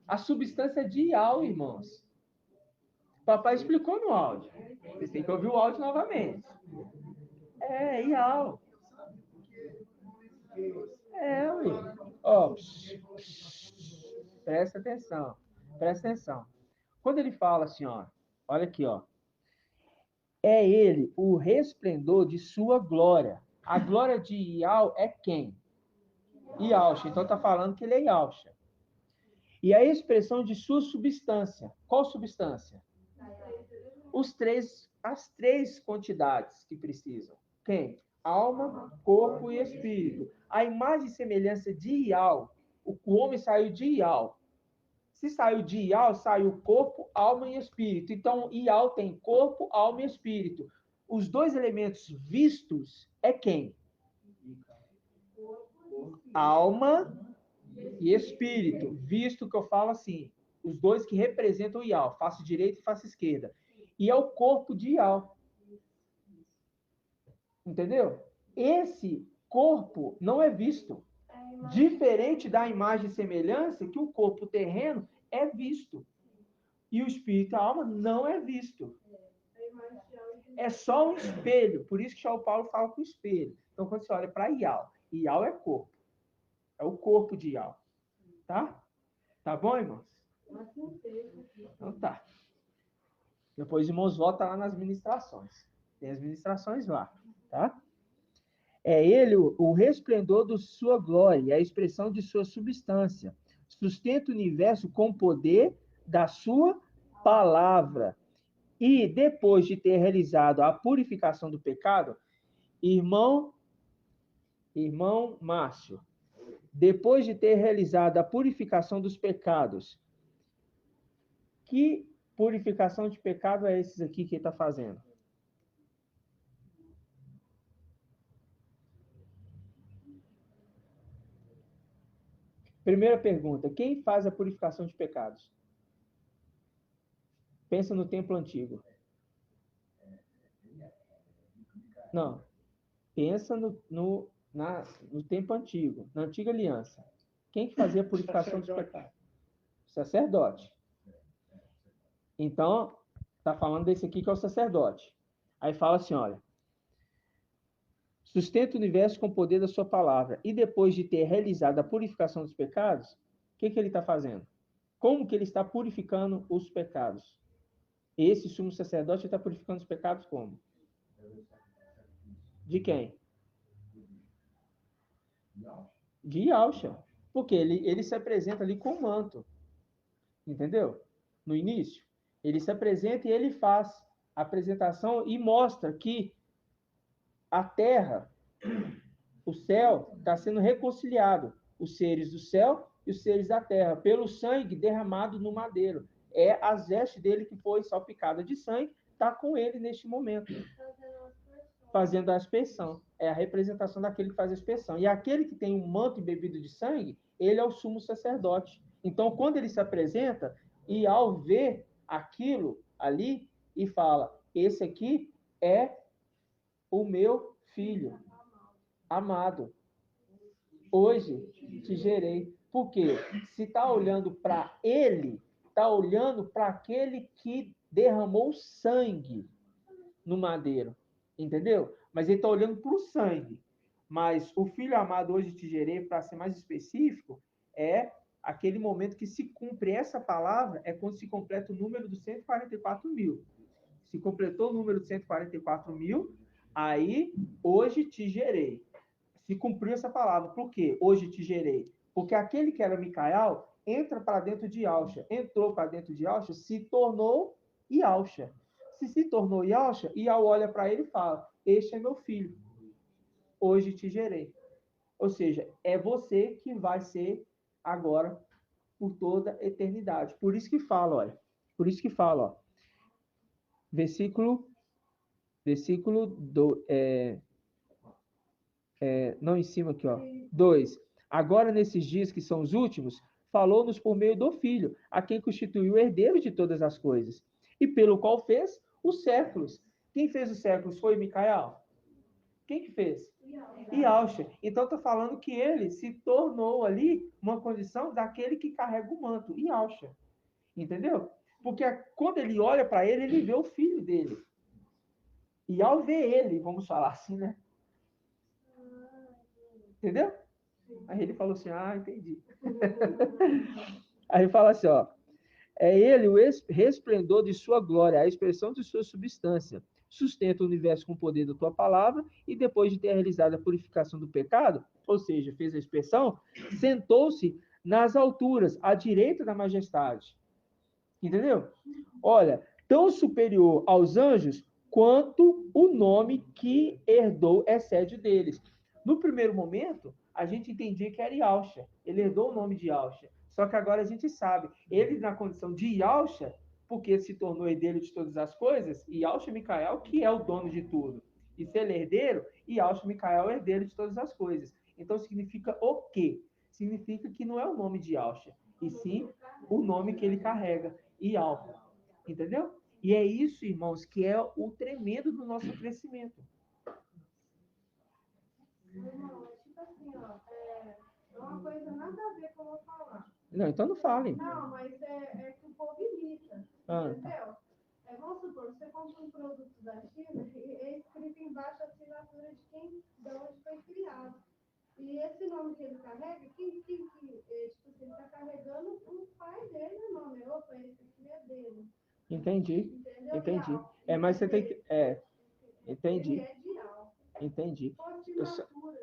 A substância de Ial, irmãos. Papai explicou no áudio. Vocês têm que ouvir o áudio novamente. É, Ial. Ué. Presta atenção. Presta atenção. Quando ele fala assim, olha aqui, é ele o resplendor de sua glória. A glória de Ial é quem? Ialcha. Então está falando que ele é Ialcha. E a expressão de sua substância. Qual substância? As 3 quantidades que precisam. Quem? Alma, corpo e espírito. A imagem e semelhança de Ial. O homem saiu de Ial. Se saiu de Ial, saiu corpo, alma e espírito. Então, Ial tem corpo, alma e espírito. Os 2 elementos vistos é quem? Alma e espírito. Visto que eu falo assim, os 2 que representam o Ial, face direita e face esquerda. E é o corpo de Ial. Entendeu? Esse corpo não é visto. Diferente da imagem e semelhança, que o corpo terreno é visto. E o espírito e a alma não é visto. É só um espelho. Por isso que São Paulo fala com o espelho. Então, quando você olha para Ial, Ial é corpo. É o corpo de Ial. Tá? Tá bom, irmãos? Então tá. Depois, irmãos, volta lá nas ministrações. Tem as ministrações lá. Tá? É ele o resplendor de sua glória, a expressão de sua substância. Sustenta o universo com o poder da sua palavra. E depois de ter realizado a purificação do pecado, irmão Márcio, depois de ter realizado a purificação dos pecados, que purificação de pecado é esses aqui que ele está fazendo? Primeira pergunta, quem faz a purificação de pecados? Pensa no templo antigo. Não. Pensa no tempo antigo, na antiga aliança. Quem que fazia a purificação dos Sacerdote. pecados? Sacerdote. Então, está falando desse aqui que é o sacerdote. Aí fala assim, olha. Sustenta o universo com o poder da sua palavra. E depois de ter realizado a purificação dos pecados, o que ele está fazendo? Como que ele está purificando os pecados? Esse sumo sacerdote está purificando os pecados como? De quem? De Yahshua. Porque ele se apresenta ali com o manto. Entendeu? No início. Ele se apresenta e ele faz a apresentação e mostra que a terra, o céu, está sendo reconciliado. Os seres do céu e os seres da terra, pelo sangue derramado no madeiro. É a veste dele que foi salpicada de sangue, está com ele neste momento. Fazendo a aspersão. É a representação daquele que faz a aspersão. E aquele que tem um manto embebido de sangue, ele é o sumo sacerdote. Então, quando ele se apresenta, e ao ver aquilo ali, e fala, esse aqui é o meu filho amado. Hoje te gerei. Por quê? Se está olhando para ele, está olhando para aquele que derramou sangue no madeiro. Entendeu? Mas ele está olhando para o sangue. Mas o filho amado, hoje te gerei, para ser mais específico, é aquele momento que se cumpre essa palavra, é quando se completa o número dos 144 mil. Se completou o número de 144 mil, aí, hoje te gerei. Se cumpriu essa palavra. Por quê? Hoje te gerei. Porque aquele que era Micael entra para dentro de Yahshua. Entrou para dentro de Yahshua, se tornou Yahshua. Se tornou Yahshua, Yahweh olha para ele e fala, este é meu filho. Hoje te gerei. Ou seja, é você que vai ser agora por toda a eternidade. Por isso que fala, olha. Por isso que fala, ó. Versículo não em cima aqui, ó. 2. Agora, nesses dias que são os últimos, falou-nos por meio do Filho, a quem constituiu o herdeiro de todas as coisas, e pelo qual fez os séculos. Quem fez os séculos foi Micael? Quem que fez? Yahshua. Então, está falando que ele se tornou ali uma condição daquele que carrega o manto, Yahshua. Entendeu? Porque quando ele olha para ele, ele vê o filho dele. E ao ver ele, vamos falar assim, né? Entendeu? Aí ele falou assim, entendi. Aí ele fala assim, ó. É ele o resplendor de sua glória, a expressão de sua substância. Sustenta o universo com o poder da tua palavra e depois de ter realizado a purificação do pecado, ou seja, fez a expressão, sentou-se nas alturas, à direita da majestade. Entendeu? Olha, tão superior aos anjos quanto o nome que herdou excede deles. No primeiro momento, a gente entendia que era Yahshua. Ele herdou o nome de Yahshua. Só que agora a gente sabe, ele na condição de Yahshua, porque se tornou herdeiro de todas as coisas, e Yahshua Micael, que é o dono de tudo. E se ele é herdeiro, Yahshua Micael é herdeiro de todas as coisas. Então significa o quê? Significa que não é o nome de Yahshua, e sim o nome que ele carrega, Yahweh. Entendeu? E é isso, irmãos, que é o tremendo do nosso crescimento. Irmão, é tipo assim, ó, é uma coisa nada a ver com o que eu vou falar. Não, então não fale. Não, mas é que o povo imita, entendeu? Vamos supor, você compra um produto da China e é escrito embaixo a assinatura de quem, de onde foi criado. E esse nome que ele carrega, tipo assim, ele está carregando o pai dele, o nome. Opa, esse aqui é dele. Entendi. Entendeu? Entendi. Mas você tem que... entendi. Ele é de alto. Entendi. Assinatura.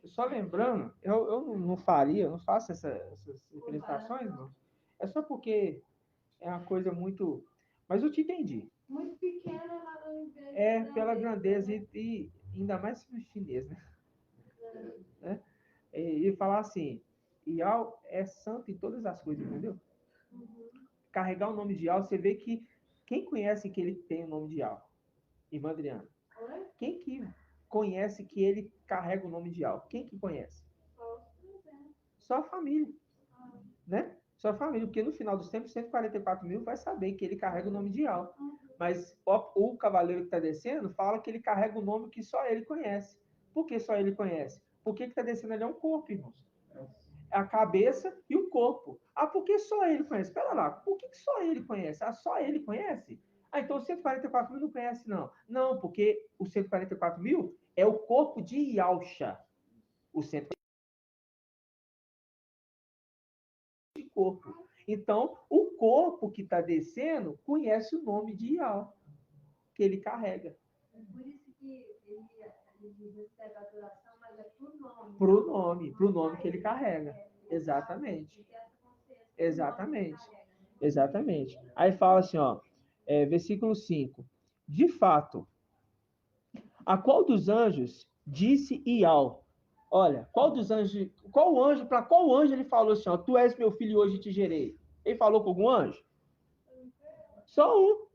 Só lembrando, eu não faria, não faço essas representações, não. É só porque é uma coisa muito... Mas eu te entendi. Muito pequena na Pela grandeza e ainda mais no chinês, né? E falar assim, Yao é santo em todas as coisas, entendeu? Carregar o nome de Yao, você vê que quem conhece que ele tem o nome de Yao? Irmã Adriana. Quem que conhece que ele carrega o nome de Yao? Quem que conhece? Só a família, né? Sua família, porque no final dos tempos, 144 mil vai saber que ele carrega o nome de Ial. Mas o cavaleiro que está descendo fala que ele carrega o nome que só ele conhece. Por que só ele conhece? Porque que está descendo ali é um corpo, irmãos. A cabeça e o corpo. Ah, por que só ele conhece? Espera lá, por que só ele conhece? Ah, só ele conhece? Ah, então os 144 mil não conhece, não. Não, porque os 144 mil é o corpo de Yalcha. O 144 de corpo. Então, o corpo que está descendo conhece o nome de Ial, que ele carrega. É por isso que ele recebe a adoração, mas é Pro nome que ele carrega. Exatamente. Exatamente. Aí fala assim, ó, versículo 5. De fato, a qual dos anjos disse Ial? Olha, qual anjo, para qual anjo ele falou assim, ó, tu és meu filho e hoje te gerei? Ele falou com algum anjo? Só um.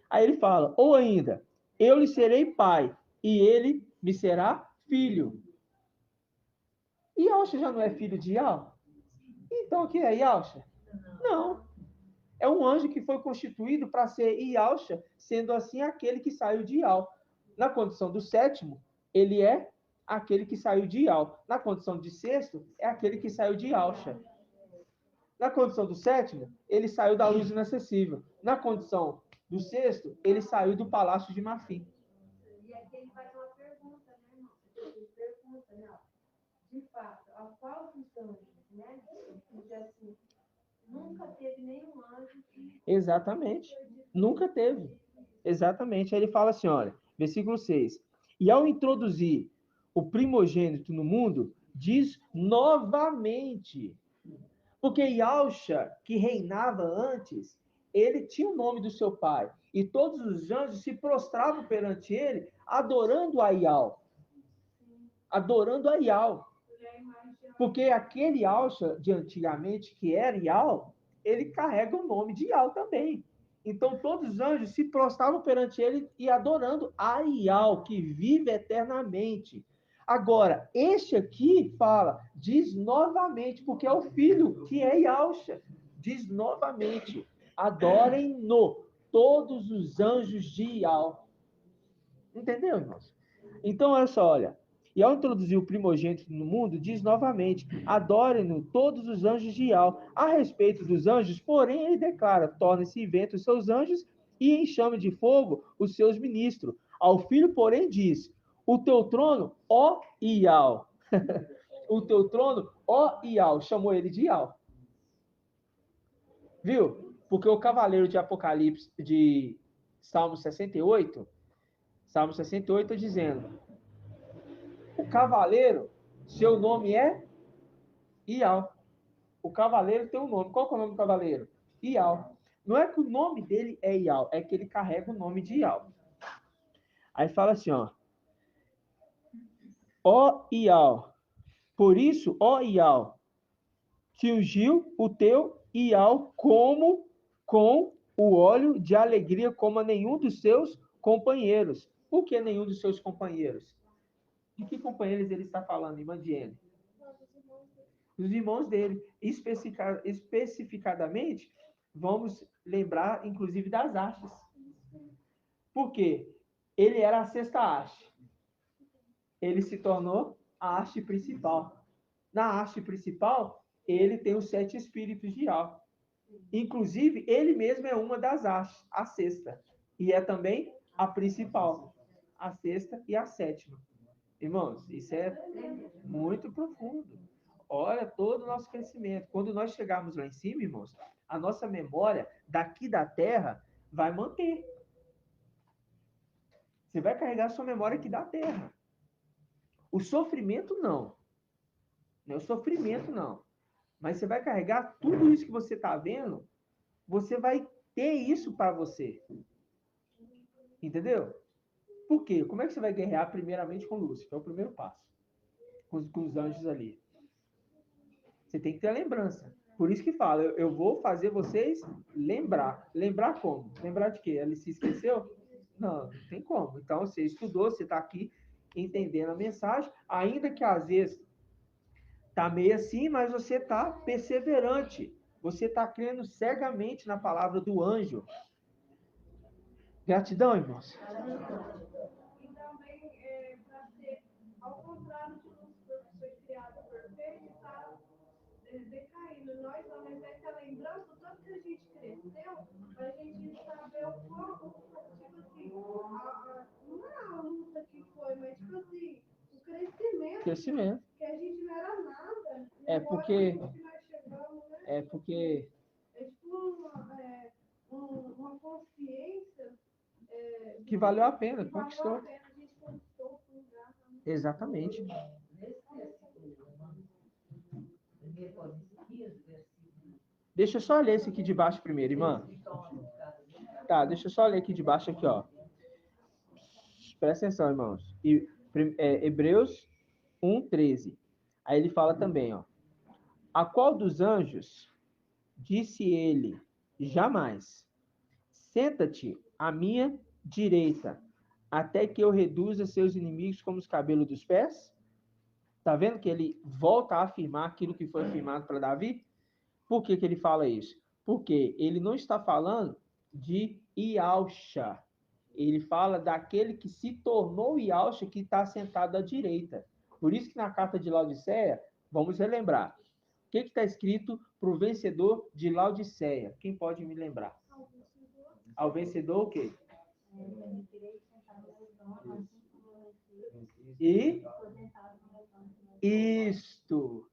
Aí ele fala, ou ainda, eu lhe serei pai e ele me será filho. Yalcha já não é filho de Ial? Então o que é Yalcha? Não. É um anjo que foi constituído para ser Yalcha, sendo assim aquele que saiu de Ial. Na condição do sétimo, ele é aquele que saiu de Ial. Na condição de sexto, é aquele que saiu de Yalcha. Na condição do sétimo, ele saiu da luz inacessível. Na condição do sexto, ele saiu do palácio de marfim. E aqui ele faz uma pergunta, né, irmão? Ele pergunta, né? De fato, a qual dos anjos, né? Diz assim, nunca teve nenhum anjo que... Exatamente. Nunca teve. Exatamente. Aí ele fala assim, olha, versículo 6. E ao introduzir o primogênito no mundo, diz novamente. Porque Yalcha, que reinava antes, ele tinha o nome do seu pai. E todos os anjos se prostravam perante ele, adorando a Ial. Adorando a Ial. Porque aquele Yalcha de antigamente, que era Ial, ele carrega o nome de Ial também. Então todos os anjos se prostravam perante ele e adorando a Ial, que vive eternamente. Agora, este aqui fala, diz novamente, porque é o filho que é Yalcha. Diz novamente, adorem-no todos os anjos de Ial. Entendeu, irmãos? Então, olha só, olha. E ao introduzir o primogênito no mundo, diz novamente, adorem-no todos os anjos de Ial. A respeito dos anjos, porém, ele declara, tornem-se vento os seus anjos e em chame de fogo os seus ministros. Ao filho, porém, diz, o teu trono, ó Ial. O teu trono, ó Ial. Chamou ele de Ial. Viu? Porque o cavaleiro de Apocalipse, de Salmo 68 está dizendo, o cavaleiro, seu nome é Ial. O cavaleiro tem um nome. Qual que é o nome do cavaleiro? Ial. Não é que o nome dele é Ial, é que ele carrega o nome de Ial. Aí fala assim, ó Ial, por isso, ó Ial, te ungiu o teu Ial como com o óleo de alegria como a nenhum dos seus companheiros. Por que nenhum dos seus companheiros? De que companheiros ele está falando, irmã Diene? Dos irmãos dele. Especificadamente, vamos lembrar, inclusive, das hastes. Por quê? Ele era a sexta haste. Ele se tornou a haste principal. Na haste principal, ele tem os 7 espíritos de Ial. Inclusive, ele mesmo é uma das hastes, a sexta. E é também a principal. A sexta e a sétima. Irmãos, isso é muito profundo. Olha todo o nosso crescimento. Quando nós chegarmos lá em cima, irmãos, a nossa memória daqui da Terra vai manter. Você vai carregar a sua memória aqui da Terra. O sofrimento, não. Não é o sofrimento, não. Mas você vai carregar tudo isso que você está vendo, você vai ter isso para você. Entendeu? Por quê? Como é que você vai guerrear primeiramente com Lúcifer? É o primeiro passo. Com os anjos ali. Você tem que ter a lembrança. Por isso que fala, eu vou fazer vocês lembrar. Lembrar como? Lembrar de quê? Ele se esqueceu? Não, não tem como. Então, você estudou, você está aqui entendendo a mensagem, ainda que às vezes Está meio assim, mas você está perseverante. Você está crendo cegamente na palavra do anjo. Gratidão, irmãos. E também, para ser, ao contrário de Lúcifer, que foi criado perfeito, está decaindo. Nós, ao invés de lembrança, o tanto que a gente cresceu, a gente saber o quanto, tipo assim, não é a luta que foi, mas tipo assim, o crescimento. Que a gente não era nada. É porque... Nós chegamos, né? É porque... É tipo uma consciência... que valeu a pena, conquistou. A gente conquistou o lugar. Exatamente. Deixa eu só ler esse aqui de baixo primeiro, irmã. Tá, deixa eu só ler aqui de baixo aqui, ó. Presta atenção, irmãos. Hebreus 1:13. Aí ele fala também, ó. A qual dos anjos disse ele, jamais, senta-te à minha direita, até que eu reduza seus inimigos como os cabelos dos pés? Tá vendo que ele volta a afirmar aquilo que foi afirmado para Davi? Por que ele fala isso? Porque ele não está falando de Ialcha. Ele fala daquele que se tornou Ialcha, que está sentado à direita. Por isso que na carta de Laodiceia, vamos relembrar. O que está escrito para o vencedor de Laodiceia? Quem pode me lembrar? Ao vencedor o quê? E isto,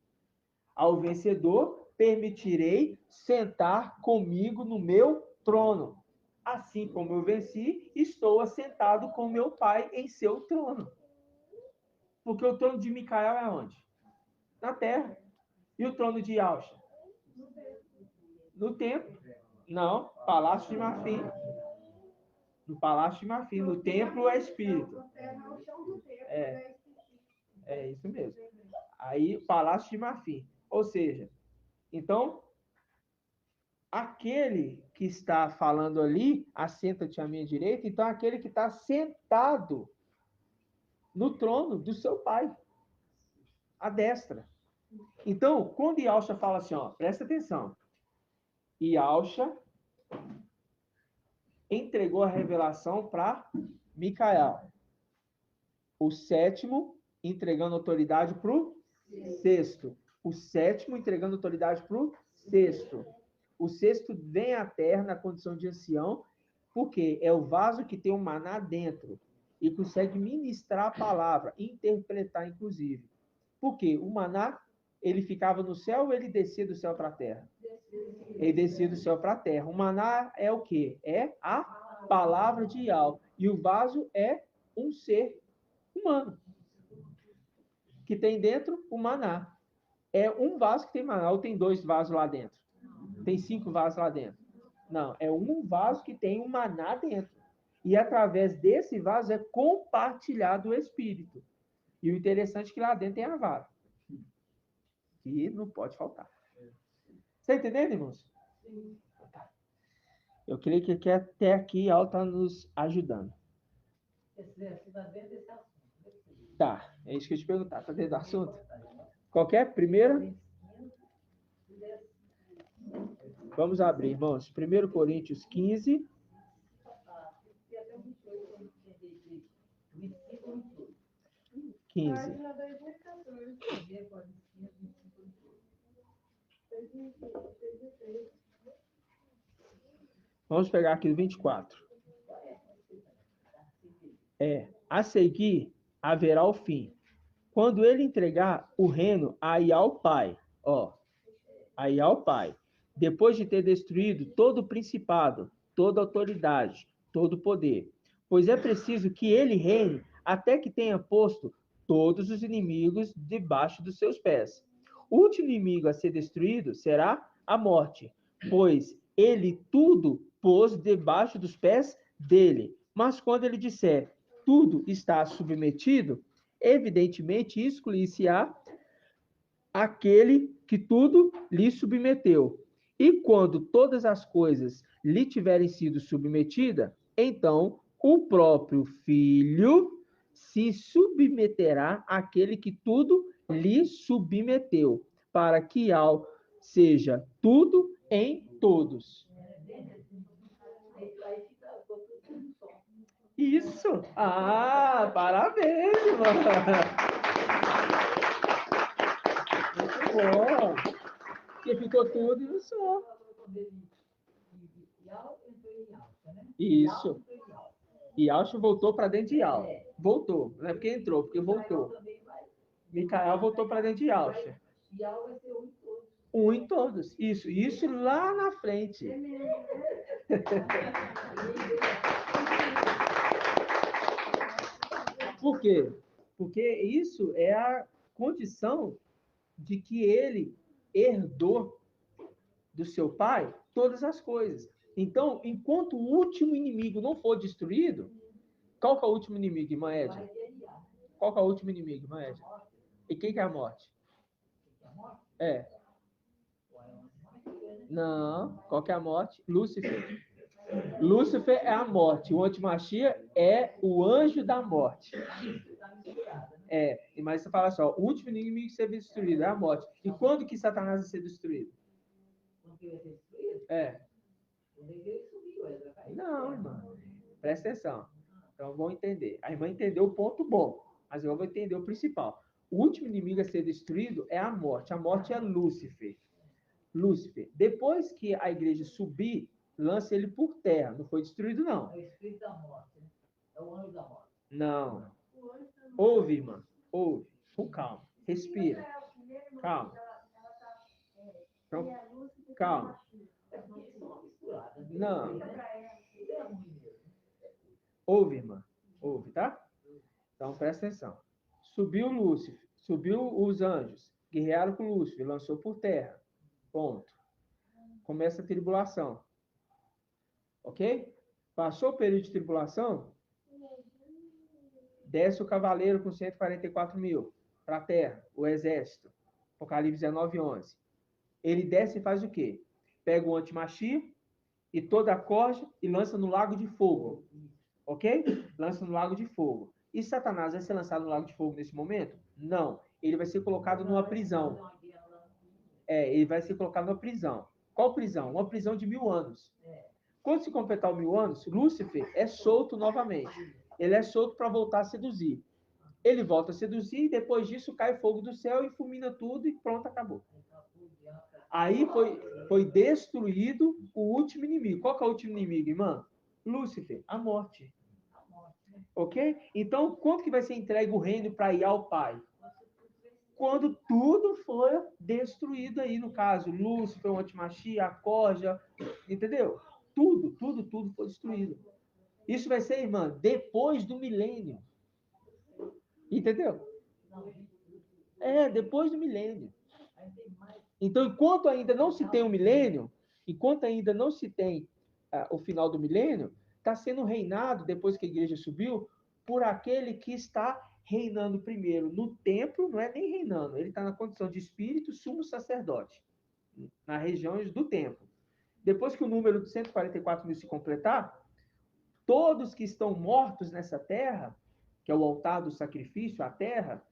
ao vencedor permitirei sentar comigo no meu trono. Assim como eu venci, estou assentado com meu Pai em seu trono. Porque o trono de Micael é onde? Na terra. E o trono de Ialcha? No templo. Não, Palácio de Marfim. No Palácio de Marfim. No templo é espírito. É isso mesmo. Aí, Palácio de Marfim. Ou seja, então, aquele que está falando ali, assenta-te à minha direita, então aquele que está sentado no trono do seu pai, à destra. Então, quando Ialcha fala assim, ó, presta atenção, Ialcha entregou a revelação para Micael. O sétimo entregando autoridade para o sexto. O sétimo entregando autoridade para o sexto. O sexto vem à terra na condição de ancião, porque é o vaso que tem o maná dentro e consegue ministrar a palavra, interpretar inclusive. Porque o maná, ele ficava no céu ou ele descia do céu para a terra? Ele descia do céu para a terra. O maná é o quê? É a palavra de Yahweh. E o vaso é um ser humano que tem dentro o maná. É um vaso que tem maná, ou tem 2 vasos lá dentro? Tem 5 vasos lá dentro? Não, é um vaso que tem um maná dentro. E através desse vaso é compartilhado o Espírito. E o interessante é que lá dentro tem a vara. Que não pode faltar. Você está entendendo, irmãos? Sim. Tá. Eu creio que até aqui a aula está nos ajudando. Tá, é isso que eu te perguntar. Está dentro do assunto? Qualquer primeira? Vamos abrir, irmãos. 1 Coríntios 15. Vamos pegar aqui o 24. A seguir haverá o fim. Quando ele entregar o reino aí ao Pai, aí ao Pai, depois de ter destruído todo o principado, toda autoridade, todo o poder. Pois é preciso que ele reine até que tenha posto todos os inimigos debaixo dos seus pés. O último inimigo a ser destruído será a morte, pois ele tudo pôs debaixo dos pés dele. Mas quando ele disser tudo está submetido, evidentemente excluir-se-á aquele que tudo lhe submeteu. E quando todas as coisas lhe tiverem sido submetidas, então o próprio Filho se submeterá àquele que tudo lhe submeteu, para que Al seja tudo em todos. Aí ficou tudo só. Isso! Ah, parabéns, mano! Muito bom! Porque ficou tudo em um só. Yal entrou em alta, né? Isso. Yal entrou em alta. E Alcho voltou para dentro de Al. Voltou. Não é porque entrou, porque voltou. Também vai. Micael voltou para dentro de Alcho. Yal vai ser um em todos. Um em todos. Isso lá na frente. Por quê? Porque isso é a condição de que ele herdou do seu pai todas as coisas. Então, enquanto o último inimigo não for destruído, qual que é o último inimigo, irmã Edna? Qual que é o último inimigo, irmã Edna? E quem que é a morte? É. Não. Qual que é a morte? Lúcifer. Lúcifer é a morte. O antimachia é o anjo da morte. É. Mas você fala só, o último inimigo que ser destruído é a morte. E quando que Satanás vai ser destruído? É. Não, irmã. Presta atenção. Então, vamos entender. A irmã entendeu o ponto bom, mas eu vou entender o principal. O último inimigo a ser destruído é a morte. A morte é Lúcifer. Lúcifer. Depois que a igreja subir, lança ele por terra. Não foi destruído, não. É o espírito da morte, né? É o anjo da morte. Não. Ouve, irmã. Ouve. Com calma. Respira. Calma. Então, calma. Não. Ouve, irmã. Ouve, tá? Então, presta atenção. Subiu Lúcifer. Subiu os anjos. Guerrearam com Lúcifer. Lançou por terra. Ponto. Começa a tribulação. Ok? Passou o período de tribulação, desce o cavaleiro com 144 mil para a terra, o exército. Apocalipse 19:11. Ele desce e faz o quê? Pega o antimachia e toda a corja e lança no lago de fogo. Ok? Lança no lago de fogo. E Satanás vai ser lançado no lago de fogo nesse momento? Não. Ele vai ser colocado numa prisão. Ele vai ser colocado numa prisão. Qual prisão? Uma prisão de 1000 anos. Quando se completar os 1000 anos, Lúcifer é solto novamente. Ele é solto para voltar a seduzir. Ele volta a seduzir e depois disso cai fogo do céu e fulmina tudo e pronto, acabou. Aí foi destruído o último inimigo. Qual que é o último inimigo, irmã? Lúcifer, a morte. Ok? Então, quando que vai ser entregue o reino para ir ao Pai? Quando tudo for destruído aí, no caso, Lúcifer, o antimachia, a corja, entendeu? Tudo foi destruído. Isso vai ser, irmã, depois do milênio. Entendeu? Depois do milênio. Então, enquanto ainda não se tem o milênio, enquanto ainda não se tem o final do milênio, está sendo reinado, depois que a igreja subiu, por aquele que está reinando primeiro no templo, não é nem reinando, ele está na condição de espírito sumo sacerdote, nas regiões do templo. Depois que o número de 144 mil se completar, todos que estão mortos nessa terra, que é o altar do sacrifício, a terra,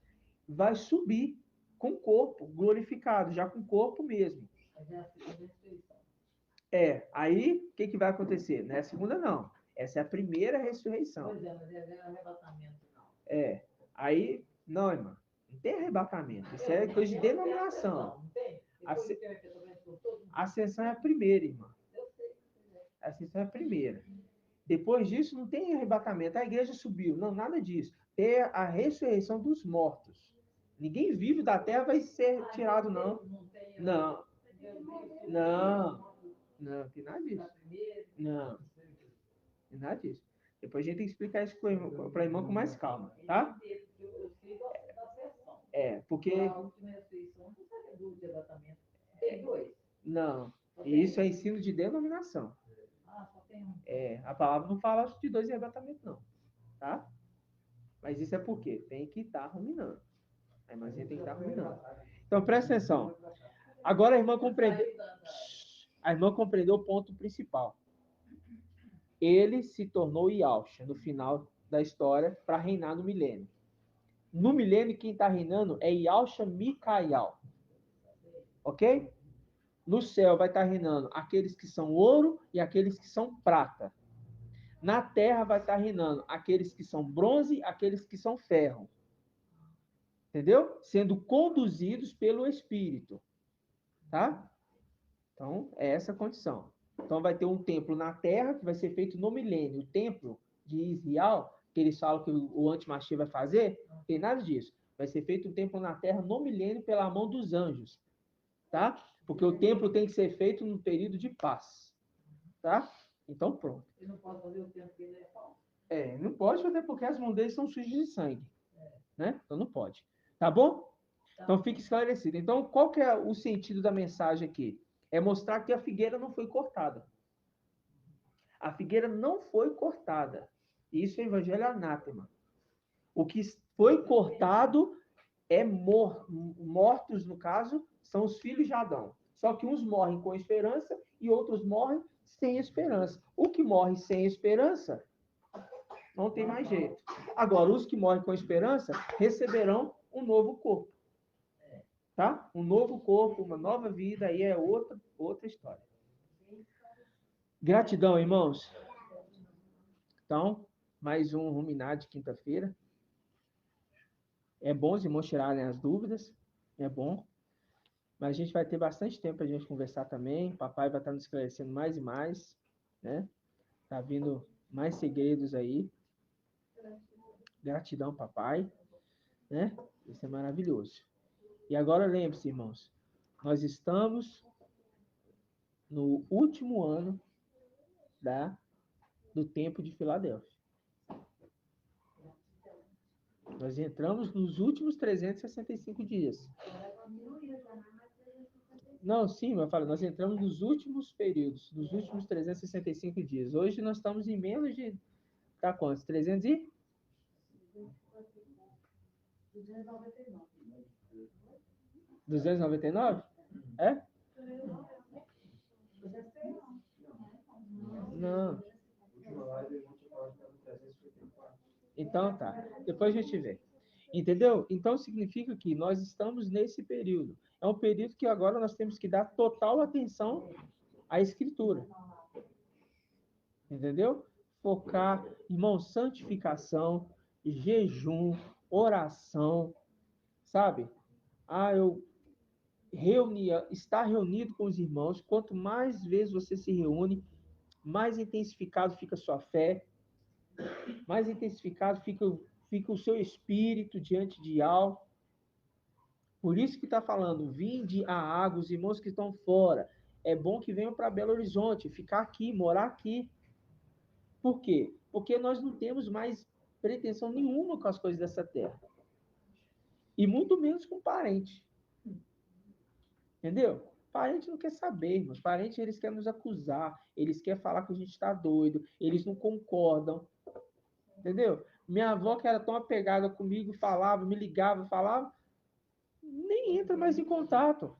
vai subir com o corpo glorificado, já com o corpo mesmo. Aí o que vai acontecer? Não é a segunda, não. Essa é a primeira ressurreição. Pois mas é arrebatamento, não. Aí, não, irmã. Não tem arrebatamento. Isso é coisa de denominação. Não tem? A ascensão é a primeira, irmã. A ascensão é a primeira. Depois disso, não tem arrebatamento. A igreja subiu. Não, nada disso. É a ressurreição dos mortos. Ninguém vivo da terra vai ser tirado, não. Não. Não, tem nada disso. Não. Tem nada disso. Depois a gente tem que explicar isso para a irmã com mais calma, tá? Porque... Não. Isso é ensino de denominação. A palavra não fala de 2 arrebatamentos, não. Tá? Mas isso é porque tem que estar ruminando. A irmãzinha tem que estar ruminando. Então, presta atenção. Agora a irmã compreendeu o ponto principal. Ele se tornou Yahshua no final da história para reinar no milênio. No milênio, quem está reinando é Yalcha Mikael. Ok? No céu vai estar reinando aqueles que são ouro e aqueles que são prata. Na terra vai estar reinando aqueles que são bronze e aqueles que são ferro. Entendeu? Sendo conduzidos pelo Espírito. Tá? Então, é essa a condição. Então, vai ter um templo na terra que vai ser feito no milênio. O templo de Israel, que eles falam que o antimachia vai fazer, não tem nada disso. Vai ser feito um templo na terra no milênio pela mão dos anjos. Tá? Porque o templo tem que ser feito no período de paz. Tá? Então, pronto. Ele não pode fazer o tempo que ele é falso. Não pode fazer porque as mãos deles são sujas de sangue. Né? Então, não pode. Tá bom? Então, fique esclarecido. Então, qual que é o sentido da mensagem aqui? É mostrar que a figueira não foi cortada. A figueira não foi cortada. Isso é o evangelho anátema. O que foi cortado é mortos, no caso, são os filhos de Adão. Só que uns morrem com esperança e outros morrem sem esperança. O que morre sem esperança não tem mais jeito. Agora, os que morrem com esperança receberão um novo corpo. Tá? Um novo corpo, uma nova vida, aí é outra história. Gratidão, irmãos. Então, mais um Ruminar de quinta-feira. É bom os irmãos tirarem as dúvidas, é bom. Mas a gente vai ter bastante tempo para a gente conversar também. O papai vai estar nos esclarecendo mais e mais, né? Tá vindo mais segredos aí. Gratidão, papai, né? Isso é maravilhoso. E agora lembre-se, irmãos, nós estamos no último ano do tempo de Filadélfia. Nós entramos nos últimos 365 dias. Não, sim, eu falo, nós entramos nos últimos períodos, nos últimos 365 dias. Hoje nós estamos em menos de, tá quantos? 300 e? 299? É? Não. Então tá. Depois a gente vê. Entendeu? Então significa que nós estamos nesse período. É um período que agora nós temos que dar total atenção à Escritura. Entendeu? Focar, irmão, santificação, jejum, oração, sabe? Estar reunido com os irmãos, quanto mais vezes você se reúne, mais intensificado fica a sua fé, mais intensificado fica o seu espírito diante de algo. Por isso que está falando, vinde a água, os irmãos que estão fora. É bom que venham para Belo Horizonte, ficar aqui, morar aqui. Por quê? Porque nós não temos mais pretensão nenhuma com as coisas dessa terra. E muito menos com parente. Entendeu? Parente não quer saber, irmãos. Parente, eles querem nos acusar. Eles querem falar que a gente está doido. Eles não concordam. Entendeu? Minha avó, que era tão apegada comigo, falava, me ligava, falava, nem entra mais em contato.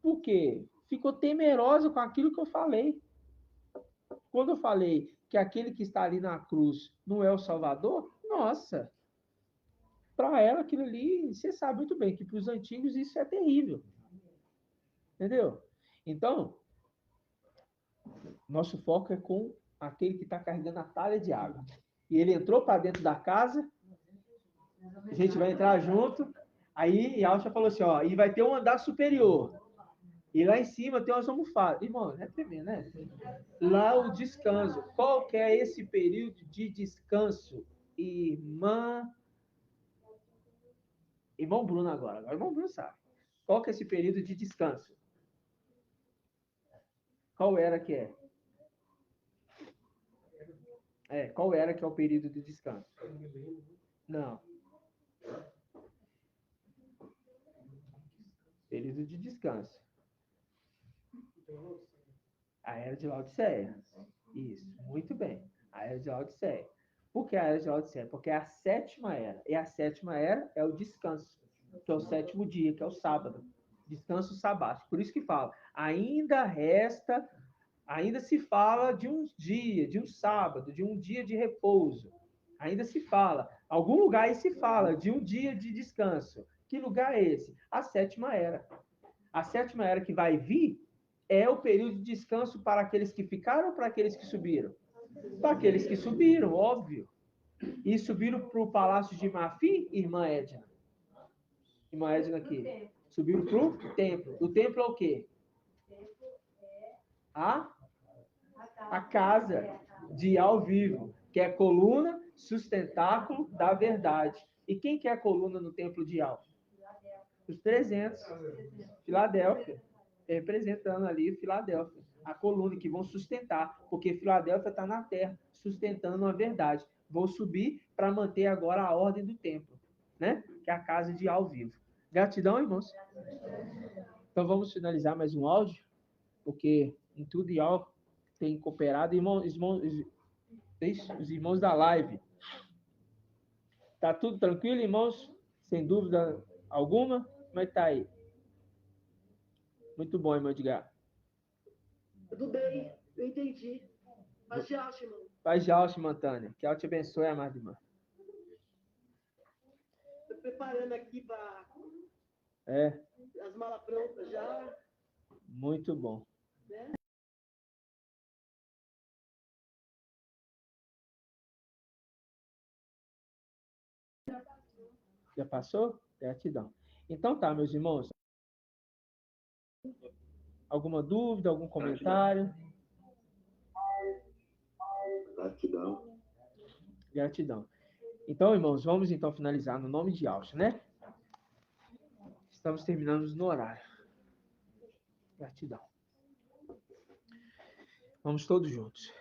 Por quê? Ficou temerosa com aquilo que eu falei. Quando eu falei que aquele que está ali na cruz não é o Salvador, nossa, para ela aquilo ali, você sabe muito bem que para os antigos isso é terrível. Entendeu? Então, nosso foco é com aquele que está carregando a talha de água. E ele entrou para dentro da casa, a gente vai entrar junto, aí Yalcha falou assim, ó, e vai ter um andar superior. E lá em cima tem umas almofadas. Irmão, é tremendo, né? Lá o descanso. Qual que é esse período de descanso? Irmão Bruno agora. Agora o irmão Bruno sabe. Qual que é esse período de descanso? Qual era que é? Qual era que é o período de descanso? Não. Período de descanso. A Era de Laodiceia. Isso, muito bem. A Era de Laodiceia. Por que a Era de Laodiceia? Porque é a 7ª era. E a 7ª era é o descanso, que é o 7º dia, que é o sábado. Descanso sabático. Por isso que fala, ainda se fala de um dia, de um sábado, de um dia de repouso. Ainda se fala, Algum lugar aí se fala de um dia de descanso. Que lugar é esse? A sétima era. A sétima era que vai vir é o período de descanso para aqueles que ficaram ou para aqueles que subiram? Para aqueles que subiram, óbvio. E subiram para o palácio de Mafim, irmã Edna? Irmã Edna aqui. Subiram para o templo. O templo é o quê? A casa de ao vivo, que é coluna, sustentáculo da verdade. E quem que é a coluna no templo de Al? Os 300. Filadélfia. Representando ali Filadélfia. A coluna que vão sustentar, porque Filadélfia está na terra, sustentando a verdade. Vou subir para manter agora a ordem do templo, né? Que é a casa de ao vivo. Gratidão, irmãos. Então vamos finalizar mais um áudio, porque em tudo e algo tem cooperado. Os irmãos da live. Tá tudo tranquilo, irmãos? Sem dúvida alguma? Como é que tá aí? Muito bom, irmão Edgar. Tudo bem, eu entendi. Paz de alça, irmão. Paz de alça, irmã Tânia. Que ela te abençoe, amada irmã. Estou preparando aqui para as malas prontas já. Muito bom. Né? Já passou? Gratidão. Então tá, meus irmãos. Alguma dúvida, algum comentário? Gratidão. Gratidão. Então, irmãos, vamos então finalizar no nome de Alcha, né? Estamos terminando no horário. Gratidão. Vamos todos juntos.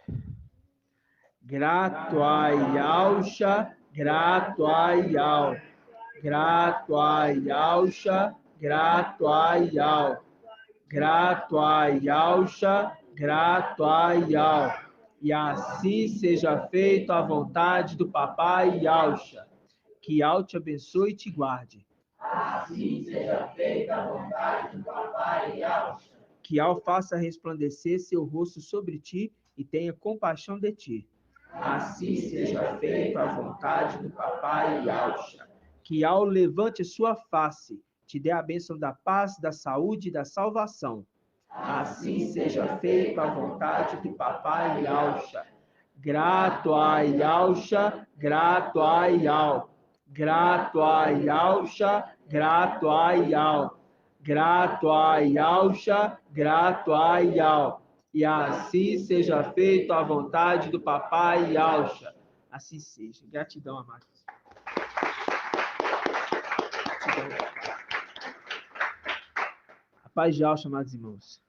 Grato ai Alcha, grato ai Al. Grato ai Alcha, grato ai Al. Grato ai Alcha, grato ai Al. E assim seja feito a vontade do papai Yalcha. Que Al te abençoe e te guarde. Assim seja feita a vontade do papai Yalcha. Que Al faça resplandecer seu rosto sobre ti e tenha compaixão de ti. Assim seja feita a vontade do papai Yalcha. Que Al levante sua face, te dê a bênção da paz, da saúde e da salvação. Assim seja feita a vontade do papai Yalcha. Grato a Yalcha, grato a Yal. Grato a Yalcha, grato a Yal. Grato a Yalcha, grato a Yal. E assim seja feito a vontade do papai Yalcha. Assim seja. Gratidão, amados. A paz de Yalcha, amados irmãos.